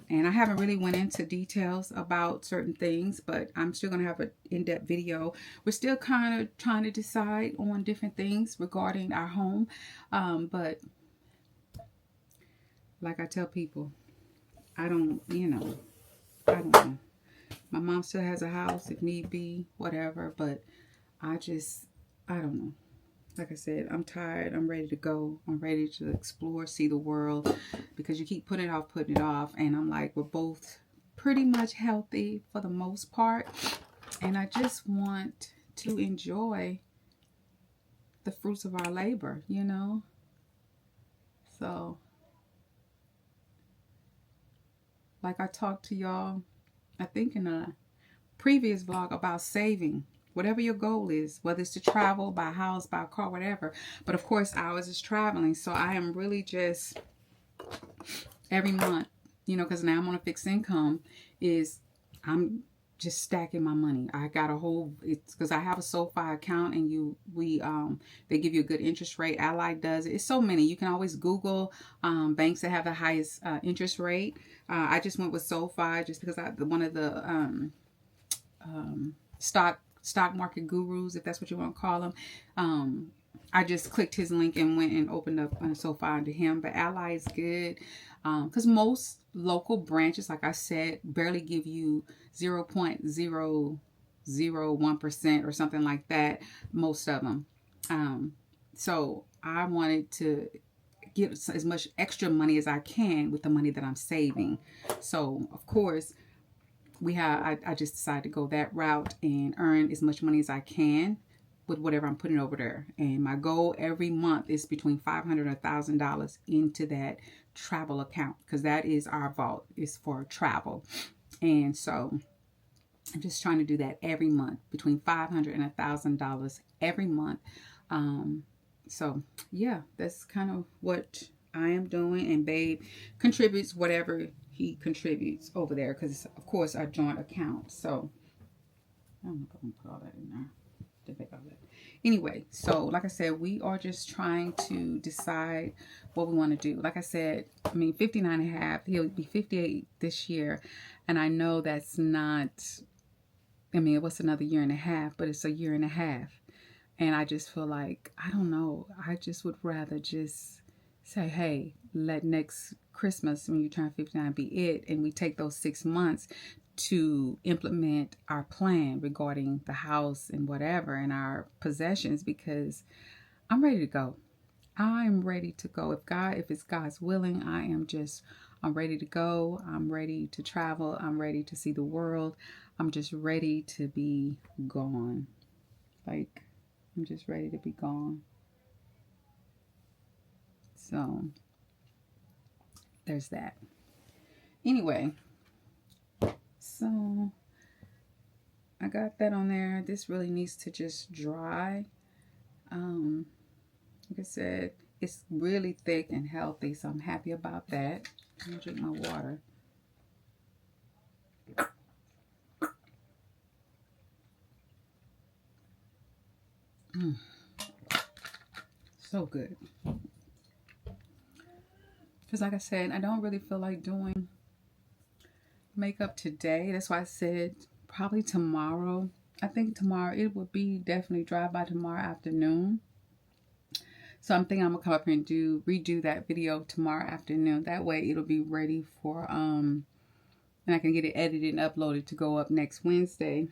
And I haven't really went into details about certain things, but I'm still going to have an in-depth video. We're still kind of trying to decide on different things regarding our home. But like I tell people, I don't know. My mom still has a house if need be, whatever, but I don't know. Like I said, I'm tired. I'm ready to go. I'm ready to explore, see the world, because you keep putting it off. And I'm like, we're both pretty much healthy for the most part. And I just want to enjoy the fruits of our labor, you know? So, like I talked to y'all, I think in a previous vlog about saving. Whatever your goal is, whether it's to travel, buy a house, buy a car, whatever. But of course, ours is traveling. So I am really just every month, you know, because now I'm on a fixed income, I'm just stacking my money. I got a whole, it's because I have a SoFi account, and they give you a good interest rate. Ally does it. It's so many. You can always Google banks that have the highest interest rate. I just went with SoFi just because one of the stock market gurus, if that's what you want to call them. I just clicked his link and went and opened up SoFi under him. But Ally is good because most local branches, like I said, barely give you 0.001% or something like that. Most of them. So I wanted to get as much extra money as I can with the money that I'm saving. So of course, I just decided to go that route and earn as much money as I can with whatever I'm putting over there. And my goal every month is between $500 and $1,000 into that travel account, because that is our vault, is for travel. And so I'm just trying to do that every month, between $500 and $1,000 every month. So yeah, that's kind of what I am doing, and Babe contributes whatever he contributes over there, because of course our joint account. So I'm not gonna put all that in there. Anyway, so like I said, we are just trying to decide what we want to do. Like I said, 59 and a half, he'll be 58 this year, and I know that's not, what's another year and a half, but it's a year and a half. And I just feel like, I don't know, I just would rather just say, hey, let next Christmas when you turn 59 be it, and we take those 6 months to implement our plan regarding the house and whatever and our possessions, because I'm ready to go. I'm ready to go. If it's God's willing, I'm ready to go. I'm ready to travel. I'm ready to see the world. I'm just ready to be gone. Like, I'm just ready to be gone. So there's that. Anyway, so I got that on there. This really needs to just dry. Like I said, it's really thick and healthy, so I'm happy about that. I'm gonna drink my water. So good. Because like I said, I don't really feel like doing makeup today. That's why I said probably tomorrow. I think tomorrow it will be definitely dry by tomorrow afternoon. So I'm thinking I'm gonna come up here and redo that video tomorrow afternoon. That way it'll be ready for and I can get it edited and uploaded to go up next Wednesday.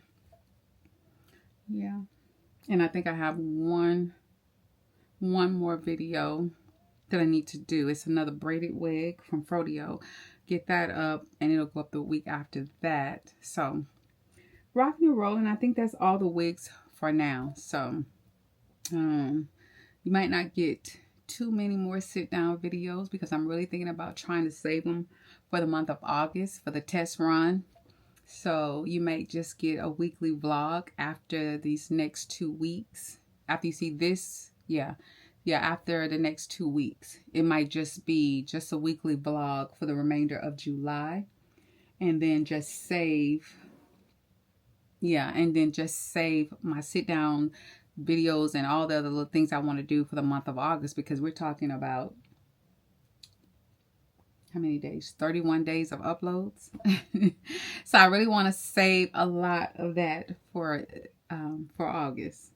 Yeah. And I think I have one more video that I need to do. It's another braided wig from Frodeo get that up, and it'll go up the week after that. So rocking and rolling. I think that's all the wigs for now. So you might not get too many more sit down videos because I'm really thinking about trying to save them for the month of August for the test run. So you might just get a weekly vlog after these next 2 weeks. After you see this, after the next 2 weeks. It might just be just a weekly vlog for the remainder of July. And then just save, my sit down videos and all the other little things I want to do for the month of August, because we're talking about how many days? 31 days of uploads. So I really want to save a lot of that for August.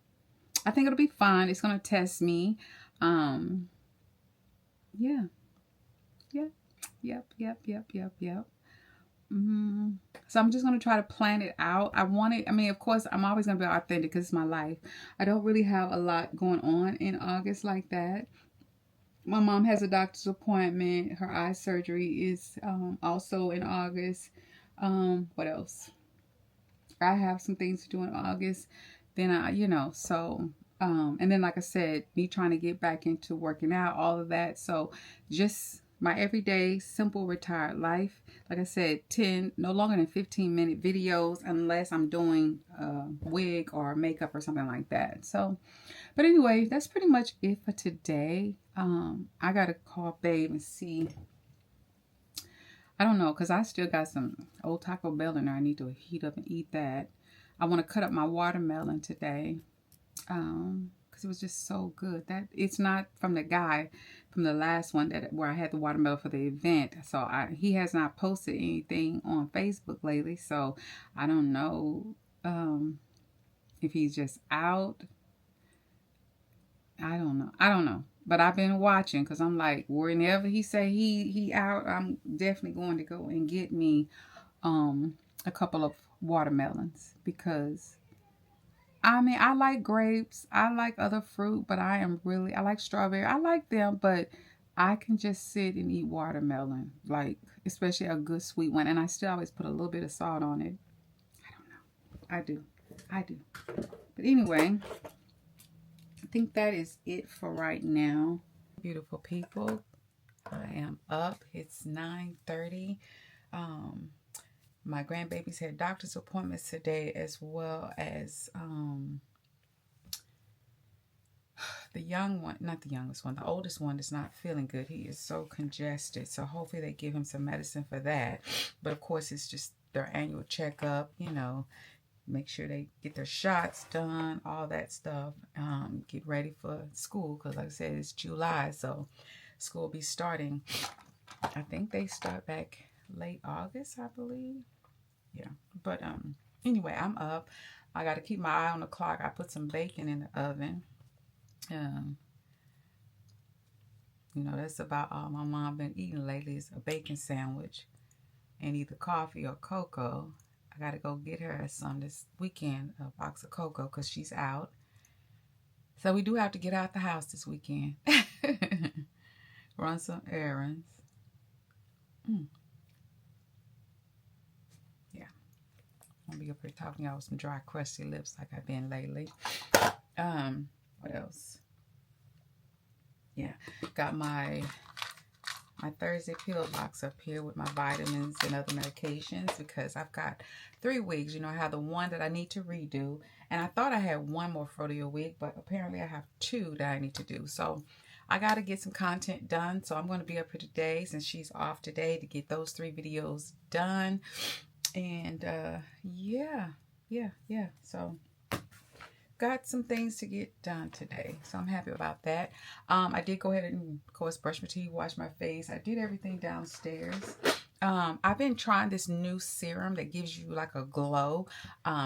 I think it'll be fun. It's going to test me. Yeah. Yep. So I'm just going to try to plan it out. Of course, I'm always going to be authentic because it's my life. I don't really have a lot going on in August like that. My mom has a doctor's appointment. Her eye surgery is also in August. What else? I have some things to do in August. Then and then like I said, me trying to get back into working out, all of that. So just my everyday simple retired life. Like I said, no longer than 15-minute videos unless I'm doing a wig or makeup or something like that. So, but anyway, that's pretty much it for today. I got to call Babe and see. I don't know, because I still got some old Taco Bell in there. I need to heat up and eat that. I want to cut up my watermelon today. Because it was just so good. That it's not from the guy from the last one where I had the watermelon for the event. So he has not posted anything on Facebook lately. So I don't know if he's just out. I don't know. But I've been watching because I'm like, whenever he say he out, I'm definitely going to go and get me a couple of watermelons, because I like grapes, I like other fruit, but I like strawberry. I like them, but I can just sit and eat watermelon, like especially a good sweet one, and I still always put a little bit of salt on it. I don't know. I do. But anyway, I think that is it for right now. Beautiful people, I am up. It's 9:30. My grandbabies had doctor's appointments today, as well as the young one, not the youngest one, the oldest one is not feeling good. He is so congested. So hopefully they give him some medicine for that. But of course, it's just their annual checkup, make sure they get their shots done, all that stuff. Get ready for school, because like I said, it's July, so school will be starting. I think they start back late August, I believe. Yeah, but anyway, I'm up. I got to keep my eye on the clock. I put some bacon in the oven. That's about all my mom been eating lately, is a bacon sandwich and either coffee or cocoa. I got to go get her some this weekend, a box of cocoa, because she's out. So we do have to get out the house this weekend. Run some errands. Yeah. I'll be up here talking out with some dry, crusty lips like I've been lately. What else? Yeah. Got my Thursday pill box up here with my vitamins and other medications, because I've got 3 wigs. I have the one that I need to redo, and I thought I had one more Frodio wig, but apparently I have 2 that I need to do. So I got to get some content done. So I'm going to be up here today, since she's off today, to get those 3 videos done. And yeah. So got some things to get done today, so I'm happy about that. I did go ahead and, of course, brush my teeth, wash my face. I did everything downstairs. I've been trying this new serum that gives you like a glow.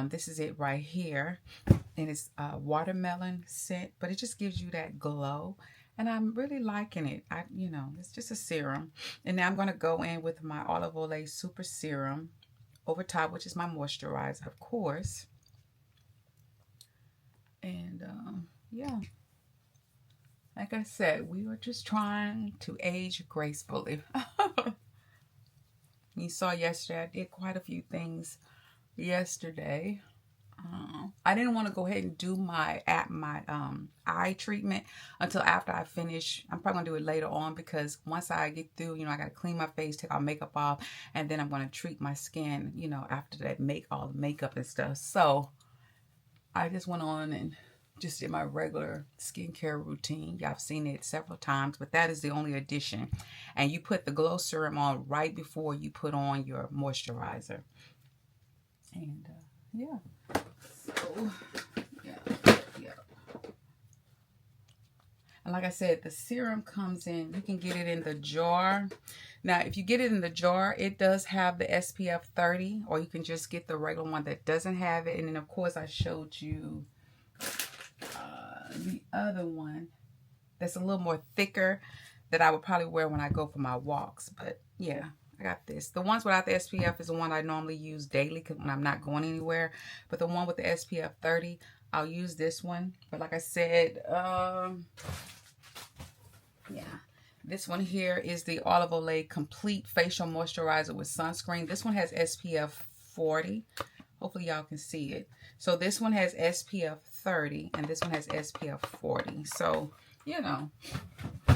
This is it right here, and it's watermelon scent, but it just gives you that glow, and I'm really liking it. It's just a serum. And now I'm going to go in with my Olive Olay Super Serum over top, which is my moisturizer, of course. And yeah, like I said, we are just trying to age gracefully. You saw yesterday, I did quite a few things yesterday. I didn't want to go ahead and do my eye treatment until after I finish. I'm probably gonna do it later on, because once I get through, you know, I gotta clean my face, take all makeup off, and then I'm gonna treat my skin, you know, after that, make all the makeup and stuff. So I just went on and just did my regular skincare routine. Y'all have seen it several times, but that is the only addition. And you put the glow serum on right before you put on your moisturizer. And yeah. So, yeah. And like I said, the serum comes in, you can get it in the jar. Now, if you get it in the jar, it does have the SPF 30, or you can just get the regular one that doesn't have it. And then, of course, I showed you the other one that's a little more thicker that I would probably wear when I go for my walks. But yeah, I got this. The ones without the SPF is the one I normally use daily when I'm not going anywhere. But the one with the SPF 30, I'll use this one. But like I said, yeah, this one here is the Olive Olay Complete Facial Moisturizer with Sunscreen. This one has SPF 40. Hopefully y'all can see it. So this one has SPF 30 and this one has SPF 40. So, you know,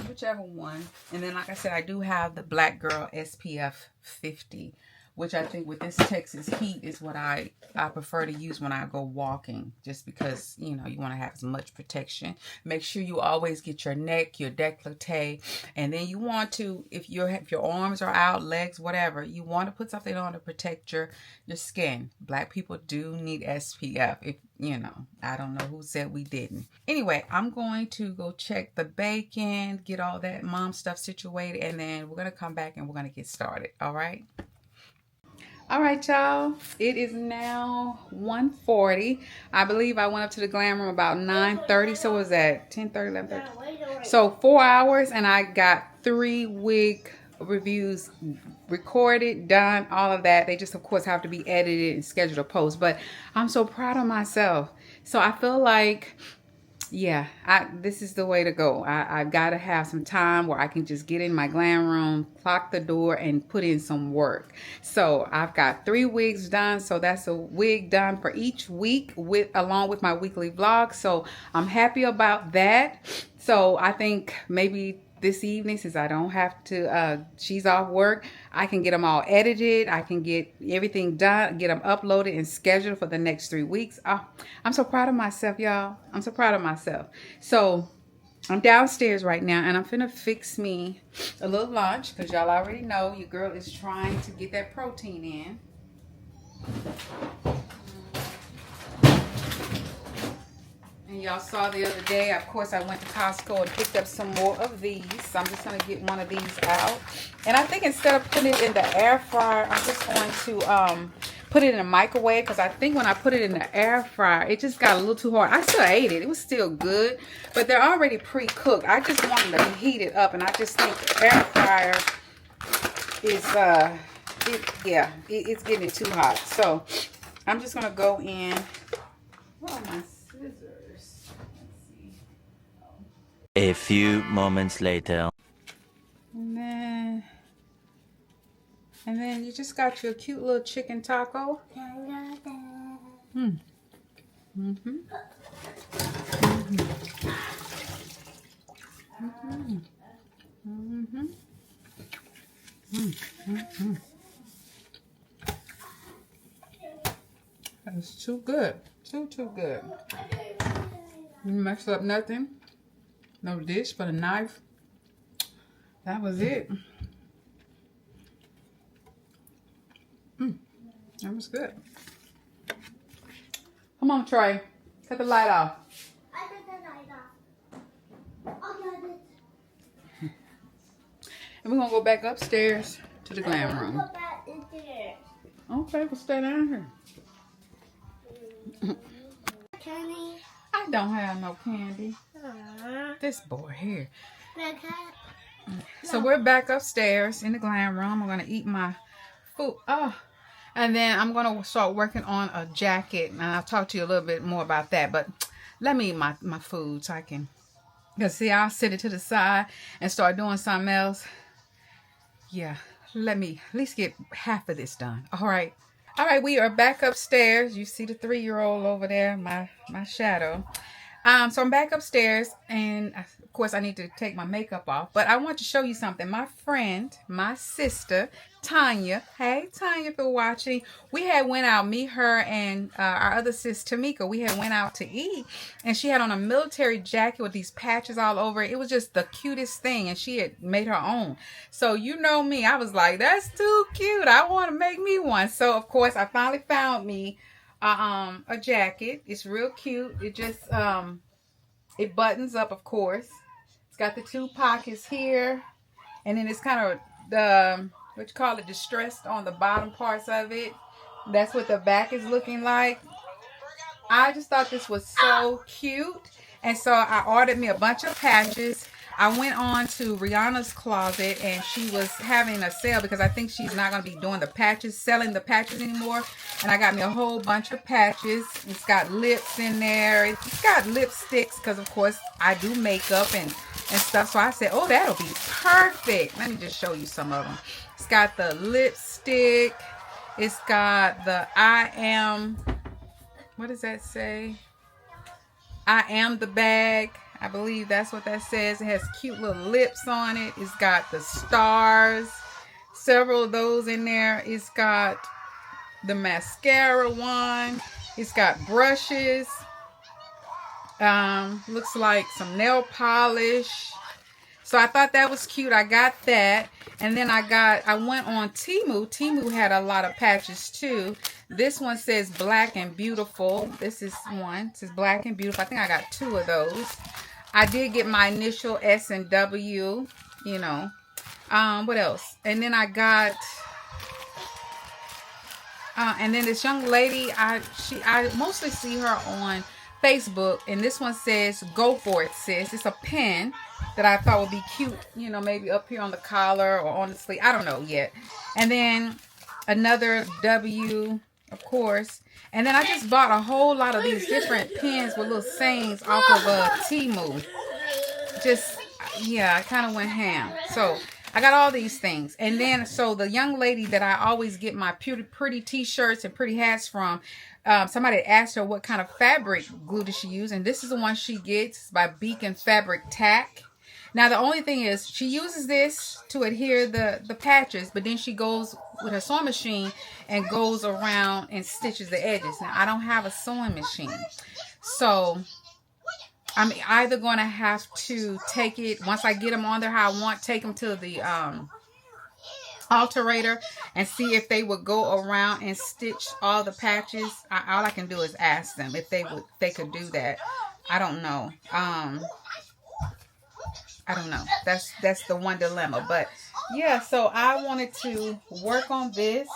whichever one. And then, like I said, I do have the Black Girl SPF 50, which I think with this Texas heat is what I prefer to use when I go walking, just because, you know, you want to have as much protection. Make sure you always get your neck, your décolleté, and then you want to, if your arms are out, legs, whatever, you want to put something on to protect your skin. Black people do need SPF. If you know, I don't know who said we didn't. Anyway, I'm going to go check the bacon, get all that mom stuff situated, and then we're gonna come back and we're gonna get started. All right. All right, y'all, it is now 1:40. I believe I went up to the glam room about 9:30. So was that 10:30, 11:30? So 4 hours, and I got 3 wig reviews recorded, done, all of that. They just, of course, have to be edited and scheduled to post. But I'm so proud of myself. So I feel like, yeah, this is the way to go. I've got to have some time where I can just get in my glam room, clock the door, and put in some work. So I've got 3 wigs done. So that's a wig done for each week along with my weekly vlog. So I'm happy about that. So I think maybe this evening, since I don't have to, she's off work, I can get them all edited. I can get everything done, get them uploaded and scheduled for the next 3 weeks. Oh, I'm so proud of myself, y'all. I'm so proud of myself. So I'm downstairs right now, and I'm finna fix me a little lunch, because y'all already know your girl is trying to get that protein in. And y'all saw the other day, of course, I went to Costco and picked up some more of these. So I'm just going to get one of these out. And I think instead of putting it in the air fryer, I'm just going to put it in a microwave. Because I think when I put it in the air fryer, it just got a little too hard. I still ate it. It was still good. But they're already pre-cooked. I just wanted to heat it up. And I just think the air fryer is, it's getting it too hot. So I'm just going to go in. Where are my scissors? A few moments later. And then you just got your cute little chicken taco. That's too good. Too good. You mess up nothing. No dish but a knife. That was it. That was good. Come on, Trey. Cut the light off. I cut the light off. I got it. And we're going to go back upstairs to the glam room. Go back in there. Okay, we'll stay down here. Kenny. I don't have no candy. Aww. This boy here. Okay. So we're back upstairs in the glam room. I'm going to eat my food. Oh, and then I'm going to start working on a jacket. And I'll talk to you a little bit more about that. But let me eat my food so I can. Because see, I'll set it to the side and start doing something else. Yeah. let me at least get half of this done. All right. All right, we are back upstairs. You see the 3-year-old over there, my shadow. So I'm back upstairs, and of course I need to take my makeup off. But I want to show you something. My friend, my sister, Tanya. Hey, Tanya, if you're watching. We had went out, me, her, and our other sis, Tamika. We had went out to eat, and she had on a military jacket with these patches all over it. It was just the cutest thing, and she had made her own. So you know me, I was like, that's too cute. I want to make me one. So of course I finally found me a jacket. It's real cute. It just it buttons up, of course. It's got the 2 pockets here, and then it's kind of the what you call it, distressed on the bottom parts of it. That's what the back is looking like. I just thought this was so cute, and so I ordered me a bunch of patches. I went on to Rihanna's closet, and she was having a sale because I think she's not going to be doing the patches, selling the patches anymore. And I got me a whole bunch of patches. It's got lips in there. It's got lipsticks because, of course, I do makeup and stuff. So I said, oh, that'll be perfect. Let me just show you some of them. It's got the lipstick. It's got the I am, what does that say? I am the bag. I believe that's what that says. It has cute little lips on it. It's got the stars, several of those in there. It's got the mascara one. It's got brushes. Looks like some nail polish. So I thought that was cute. I got that. And then I went on Temu. Temu had a lot of patches too. This one says Black and Beautiful. This is one. It says Black and Beautiful. I think I got 2 of those. I did get my initial S and W, you know. What else? And then I got, and then this young lady, I mostly see her on Facebook, and this one says, go for it, sis. It's a pen that I thought would be cute, you know, maybe up here on the collar or on the sleeve. I don't know yet. And then another W, of course. And then I just bought a whole lot of these different pens with little sayings off of Temu. Just, yeah, I kind of went ham. So I got all these things. And then, so the young lady that I always get my pretty t-shirts and pretty hats from, somebody asked her what kind of fabric glue does she use. And this is the one she gets by Beacon Fabric Tack. Now, the only thing is she uses this to adhere the patches, but then she goes with her sewing machine and goes around and stitches the edges. Now, I don't have a sewing machine. So I'm either going to have to take it, once I get them on there how I want, take them to the alterator and see if they would go around and stitch all the patches. All I can do is ask them if they could do that. I don't know. I don't know. That's the one dilemma. But yeah, so I wanted to work on this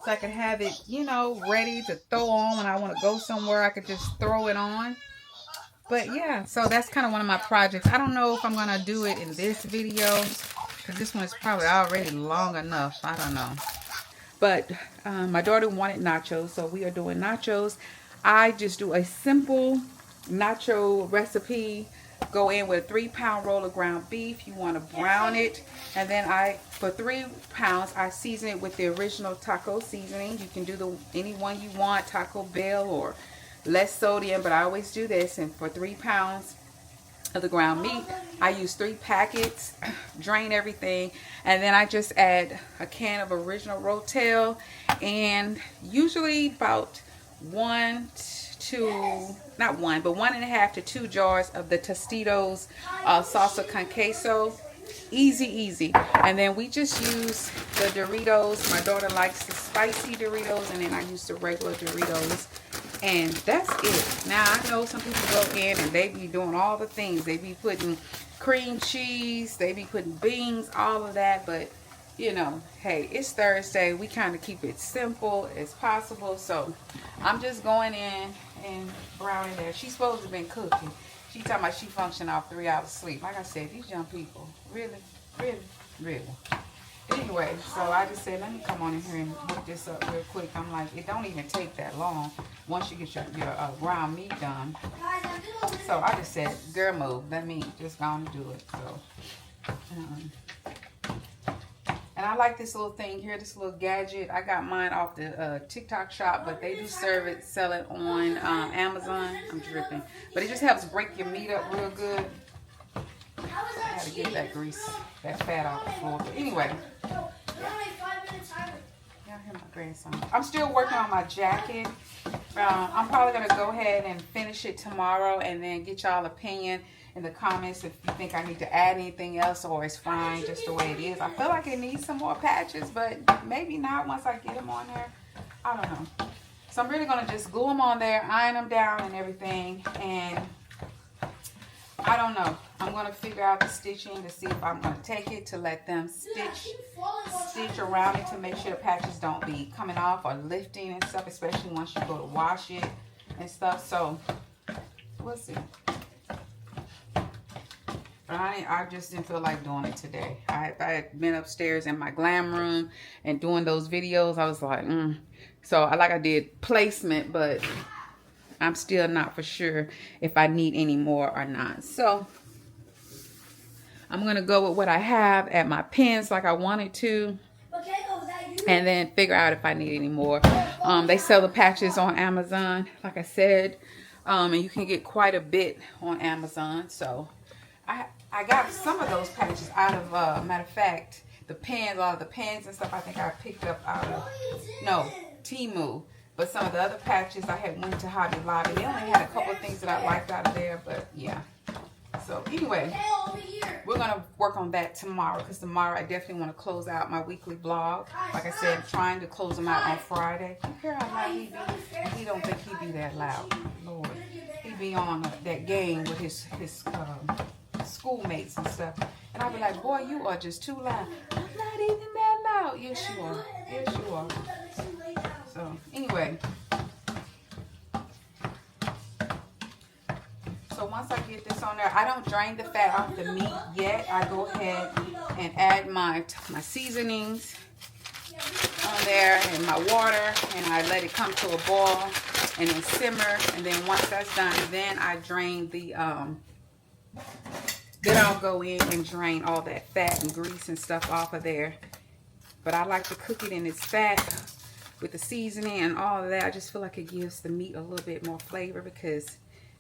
so I could have it, you know, ready to throw on when I want to go somewhere. I could just throw it on. But yeah, so that's kind of one of my projects. I don't know if I'm going to do it in this video because this one is probably already long enough. I don't know. But my daughter wanted nachos, so we are doing nachos. I just do a simple nacho recipe. Go in with a 3-pound roll of ground beef. You want to brown it. And then for 3 pounds, I season it with the original taco seasoning. You can do any one you want, Taco Bell or less sodium, but I always do this. And for 3 pounds of the ground meat, I use 3 packets, drain everything, and then I just add a can of original Rotel and usually about 1 to, not 1, but 1.5 to 2 jars of the Tostitos salsa con queso. Easy. And then we just use the Doritos. My daughter likes the spicy Doritos, and then I use the regular Doritos. And that's it. Now, I know some people go in and they be doing all the things. They be putting cream cheese, they be putting beans, all of that. But, you know, hey, it's Thursday. We kind of keep it simple as possible. So, I'm just going in and browning there. She's supposed to have been cooking. She talking about she functioned off 3 hours sleep. Like I said, these young people, really. Anyway, so I just said, let me come on in here and whip this up real quick. I'm like, it don't even take that long once you get your ground meat done. So I just said, girl move, let me just go on and do it. So, And I like this little thing here, this little gadget. I got mine off the TikTok shop, but they do sell it on Amazon. I'm dripping. But it just helps break your meat up real good. I had to get that grease, that fat off the floor. But anyway. Y'all hear my grandson. I'm still working on my jacket. I'm probably going to go ahead and finish it tomorrow and then get y'all opinion in the comments if you think I need to add anything else or it's fine just the way it is. I feel like it needs some more patches, but maybe not once I get them on there. I don't know. So I'm really going to just glue them on there, iron them down and everything, and I don't know. I'm going to figure out the stitching to see if I'm going to take it to let them stitch around it to make sure the patches don't be coming off or lifting and stuff, especially once you go to wash it and stuff. So we'll see. But I just didn't feel like doing it today. I had been upstairs in my glam room and doing those videos. I was like, So I did placement, but I'm still not for sure if I need any more or not. So I'm going to go with what I have at my pins like I wanted to. And then figure out if I need any more. They sell the patches on Amazon, like I said. And you can get quite a bit on Amazon. So I got some of those patches out of, matter of fact, the pins, all the pins and stuff I think I picked up out of, Temu. But some of the other patches I had went to Hobby Lobby. They only had a couple of things that I liked out of there, but yeah. So anyway, we're going to work on that tomorrow because tomorrow I definitely want to close out my weekly vlog. Like I said, I'm trying to close them out on Friday. You hear how loud he be? And he don't think he be that loud. Lord. He be on that game with his schoolmates and stuff. And I'll be like, boy, you are just too loud. I'm not even that loud. Yes, you are. Yes, you are. So anyway. So once I get this on there, I don't drain the fat off the meat yet. I go ahead and add my seasonings on there and my water, and I let it come to a boil and then simmer. And then once that's done, then I drain the then I'll go in and drain all that fat and grease and stuff off of there. But I like to cook it in its fat with the seasoning and all of that. I just feel like it gives the meat a little bit more flavor because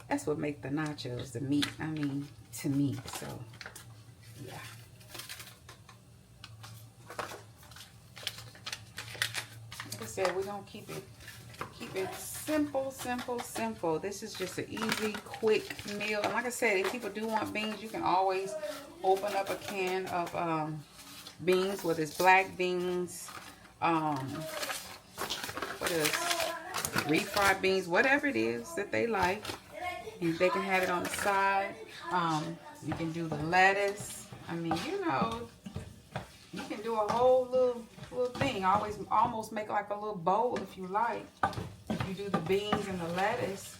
that's what makes the nachos, the meat, I mean, to me. So, yeah. Like I said, we're going to keep it simple, simple, simple. This is just an easy, quick meal. And like I said, if people do want beans, you can always open up a can of beans, whether it's black beans, what is refried beans, whatever it is that they like. And they can have it on the side. You can do the lettuce. I mean, you know, you can do a whole little thing. Almost make like a little bowl if you like. If you do the beans and the lettuce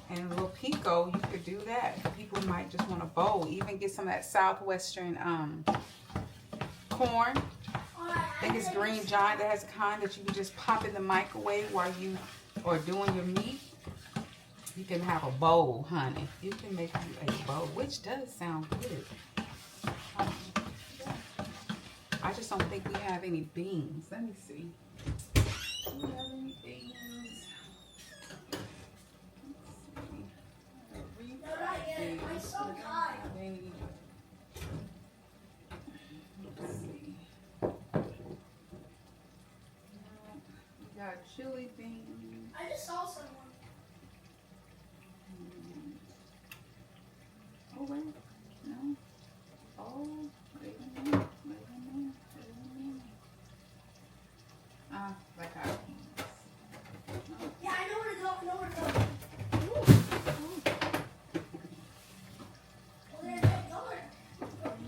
and a little pico, you could do that. People might just want a bowl. Even get some of that southwestern corn. I think it's green giant. That has a kind that you can just pop in the microwave while you are doing your meat. You can have a bowl, honey. You can make you a bowl, which does sound good. I just don't think we have any beans. Let me see. Do we have any beans? Let's see. We got chili beans. I just saw someone. Oh, wait. No. Oh, wait a minute. Like our beans. No. Yeah, I know where to go. I know where to go.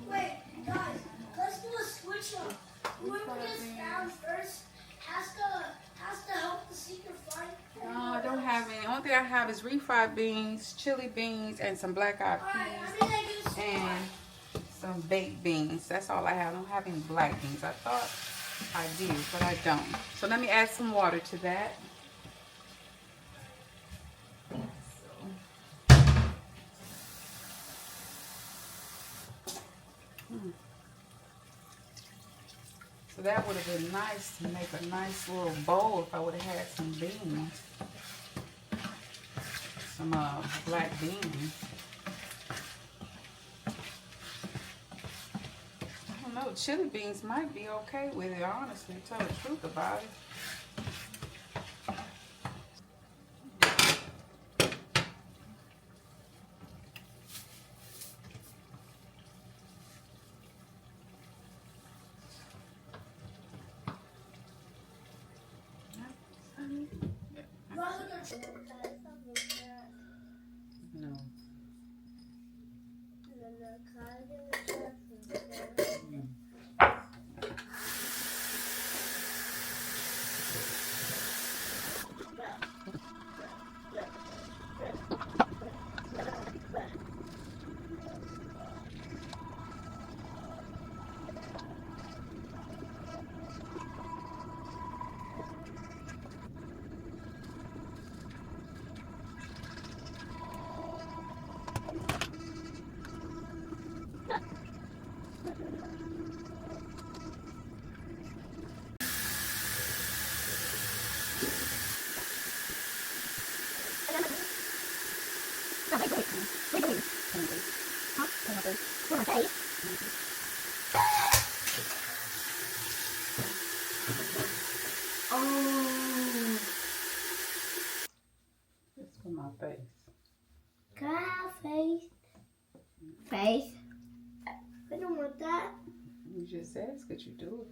Wait, guys, let's do a switch up. Whoever gets found first has to help the seeker find. No, I don't have any. The only thing I have is refried beans, chili beans, and some black-eyed peas, and some baked beans. That's all I have. I don't have any black beans. I thought I did, but I don't. So let me add some water to that. So that would have been nice to make a nice little bowl if I would have had some beans. Some black beans. I don't know, chili beans might be okay with it, honestly, to tell the truth about it. No. Oh, it's for my face. Can I have face? Face? I don't want that. You just asked, could you do it?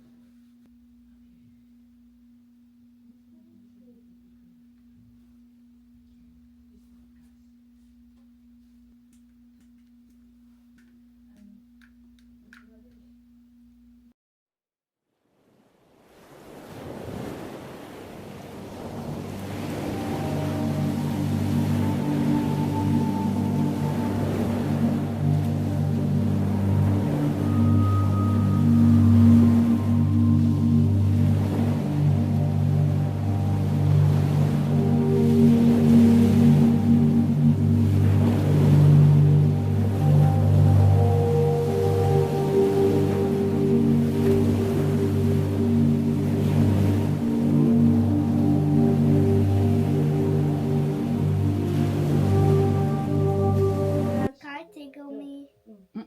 Can I tickle me? No.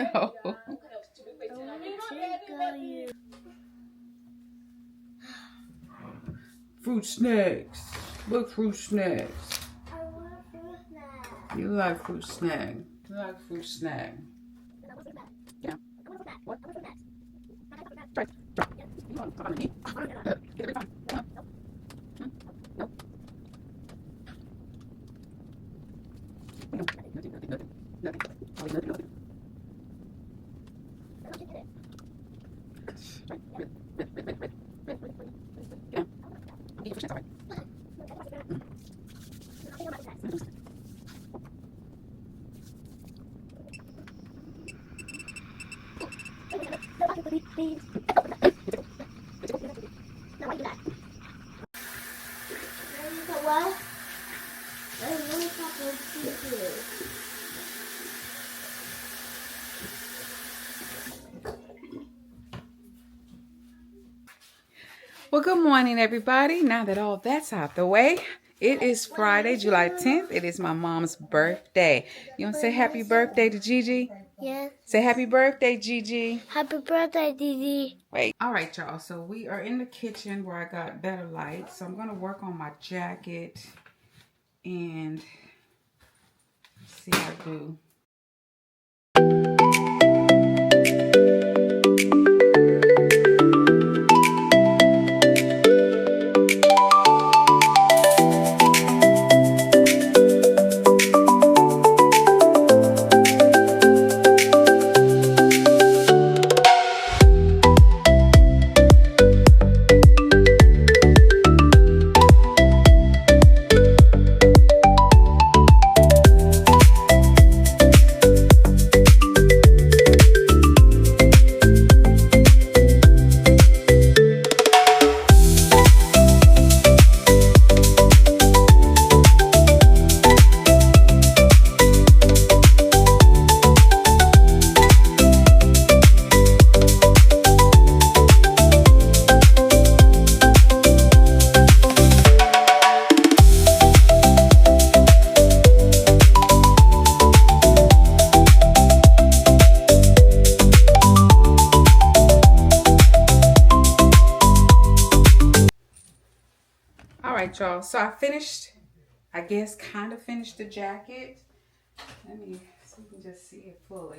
I want to tickle you. Fruit snacks. Look, fruit snacks. I want a fruit snack. You like fruit snack. You like fruit snack. Yeah. What? Right. What? I really thought those two. Well, good morning, everybody. Now that all that's out the way, it is Friday, July 10th. It is my mom's birthday. You want to say happy birthday to Gigi? Yes. Say happy birthday, Gigi. Happy birthday, Didi. Wait. All right, y'all. So we are in the kitchen where I got better light. So I'm going to work on my jacket and see how I do. So I finished, I guess, kind of finished the jacket. Let me so you can just see it fully.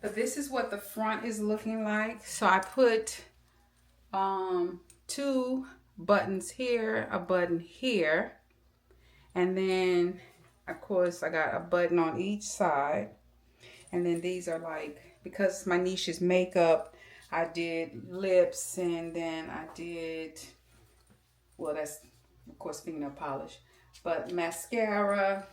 But this is what the front is looking like. So I put 2 buttons here, a button here, and then of course I got a button on each side. And then these are like, because my niche is makeup, I did lips, and then I did, well, that's of course fingernail polish, but mascara,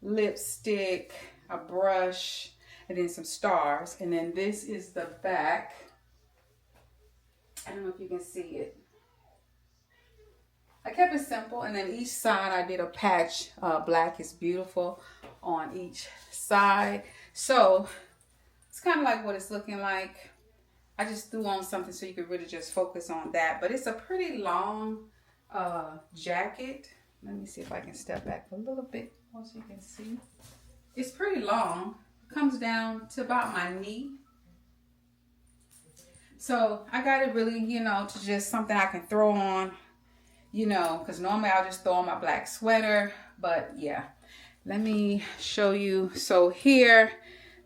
lipstick, a brush, and then some stars. And then this is the back. I don't know if you can see it. I kept it simple, and then each side I did a patch. Black is beautiful on each side. So it's kind of like what it's looking like. I just threw on something so you could really just focus on that. But it's a pretty long jacket. Let me see if I can step back a little bit more so you can see. It's pretty long. It comes down to about my knee. So I got it really, you know, to just something I can throw on, you know, because normally I'll just throw on my black sweater. But yeah, let me show you. So here,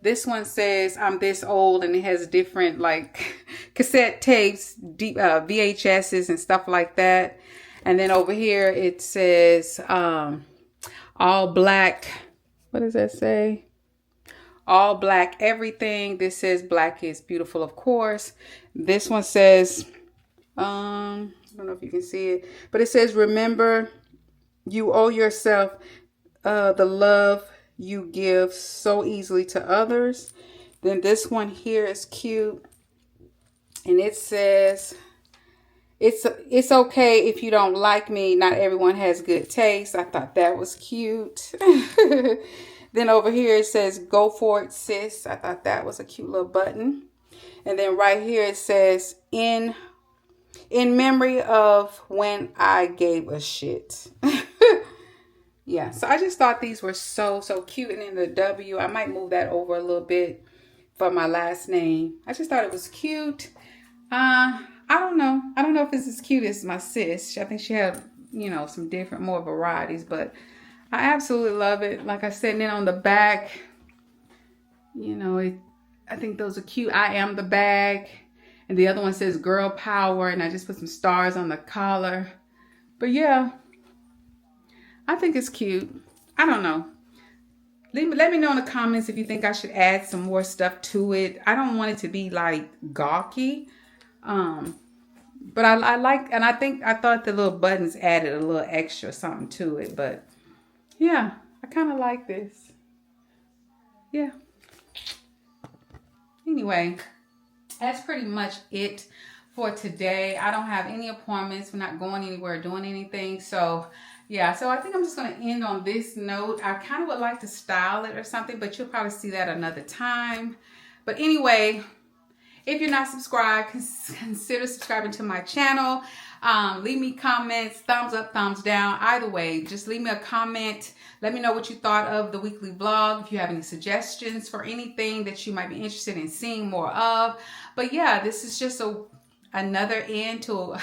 this one says I'm this old, and it has different like cassette tapes, VHSs and stuff like that. And then over here it says all black. What does that say? All black everything. This says black is beautiful, of course. This one says, I don't know if you can see it, but it says, remember, you owe yourself the love you give so easily to others. Then this one here is cute, and it says, it's okay if you don't like me. Not everyone has good taste. I thought that was cute. Then over here it says, go for it, sis. I thought that was a cute little button. And then right here it says, in memory of when I gave a shit. Yeah, so I just thought these were so cute. And then the W, I might move that over a little bit for my last name. I just thought it was cute. I don't know if it's as cute as my sis. I think she had, you know, some different, more varieties, but I absolutely love it. Like I said, and then on the back, you know, I think those are cute. I am the bag. And the other one says girl power, and I just put some stars on the collar. But yeah, I think it's cute. I don't know. Let me know in the comments if you think I should add some more stuff to it. I don't want it to be like gawky. But I like, and I thought the little buttons added a little extra something to it. But yeah, I kind of like this. Yeah. Anyway, that's pretty much it for today. I don't have any appointments. We're not going anywhere, doing anything. So yeah, so I think I'm just going to end on this note. I kind of would like to style it or something, but you'll probably see that another time. But anyway, if you're not subscribed, consider subscribing to my channel. Leave me comments, thumbs up, thumbs down. Either way, just leave me a comment. Let me know what you thought of the weekly vlog. If you have any suggestions for anything that you might be interested in seeing more of. But yeah, this is just another end to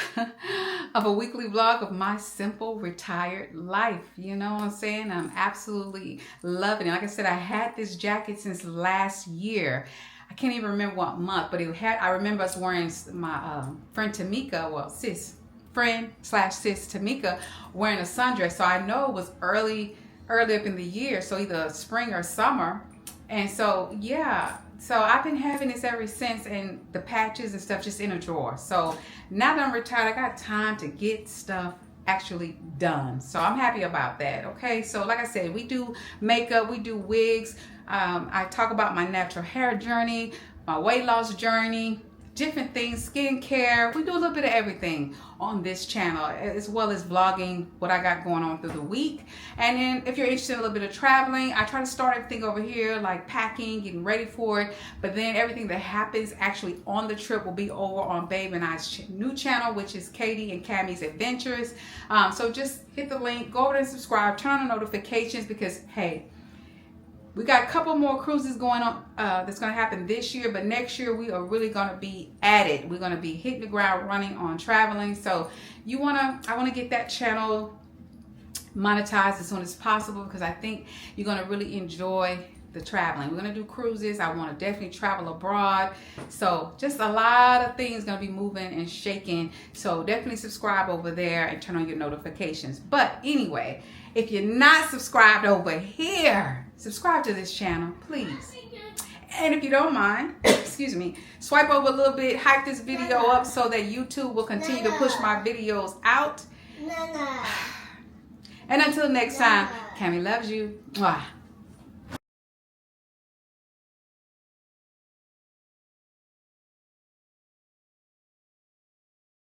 of a weekly vlog of my simple retired life. You know what I'm saying? I'm absolutely loving it. Like I said, I had this jacket since last year. I can't even remember what month, but I remember us wearing, my friend Tamika, well, friend/sis Tamika, wearing a sundress. So I know it was early up in the year, so either spring or summer. And so yeah, so I've been having this ever since, and the patches and stuff just in a drawer. So now that I'm retired, I got time to get stuff actually done. So I'm happy about that. Okay, so like I said, we do makeup, we do wigs. I talk about my natural hair journey, my weight loss journey, different things, skincare. We do a little bit of everything on this channel, as well as vlogging what I got going on through the week. And then if you're interested in a little bit of traveling, I try to start everything over here, like packing, getting ready for it. But then everything that happens actually on the trip will be over on Babe and I's new channel, which is Katie and Kammy's Adventures. So just hit the link, go over and subscribe, turn on notifications, because hey, we got a couple more cruises going on that's going to happen this year, but next year we are really going to be at it. We're going to be hitting the ground running on traveling. So I want to get that channel monetize as soon as possible, because I think you're going to really enjoy the traveling. We're going to do cruises. I want to definitely travel abroad. So just a lot of things going to be moving and shaking. So definitely subscribe over there and turn on your notifications. But anyway, if you're not subscribed over here, subscribe to this channel, please. And if you don't mind, excuse me, swipe over a little bit, hype this video up so that YouTube will continue to push my videos out. And until next time, Kammy loves you. Mwah.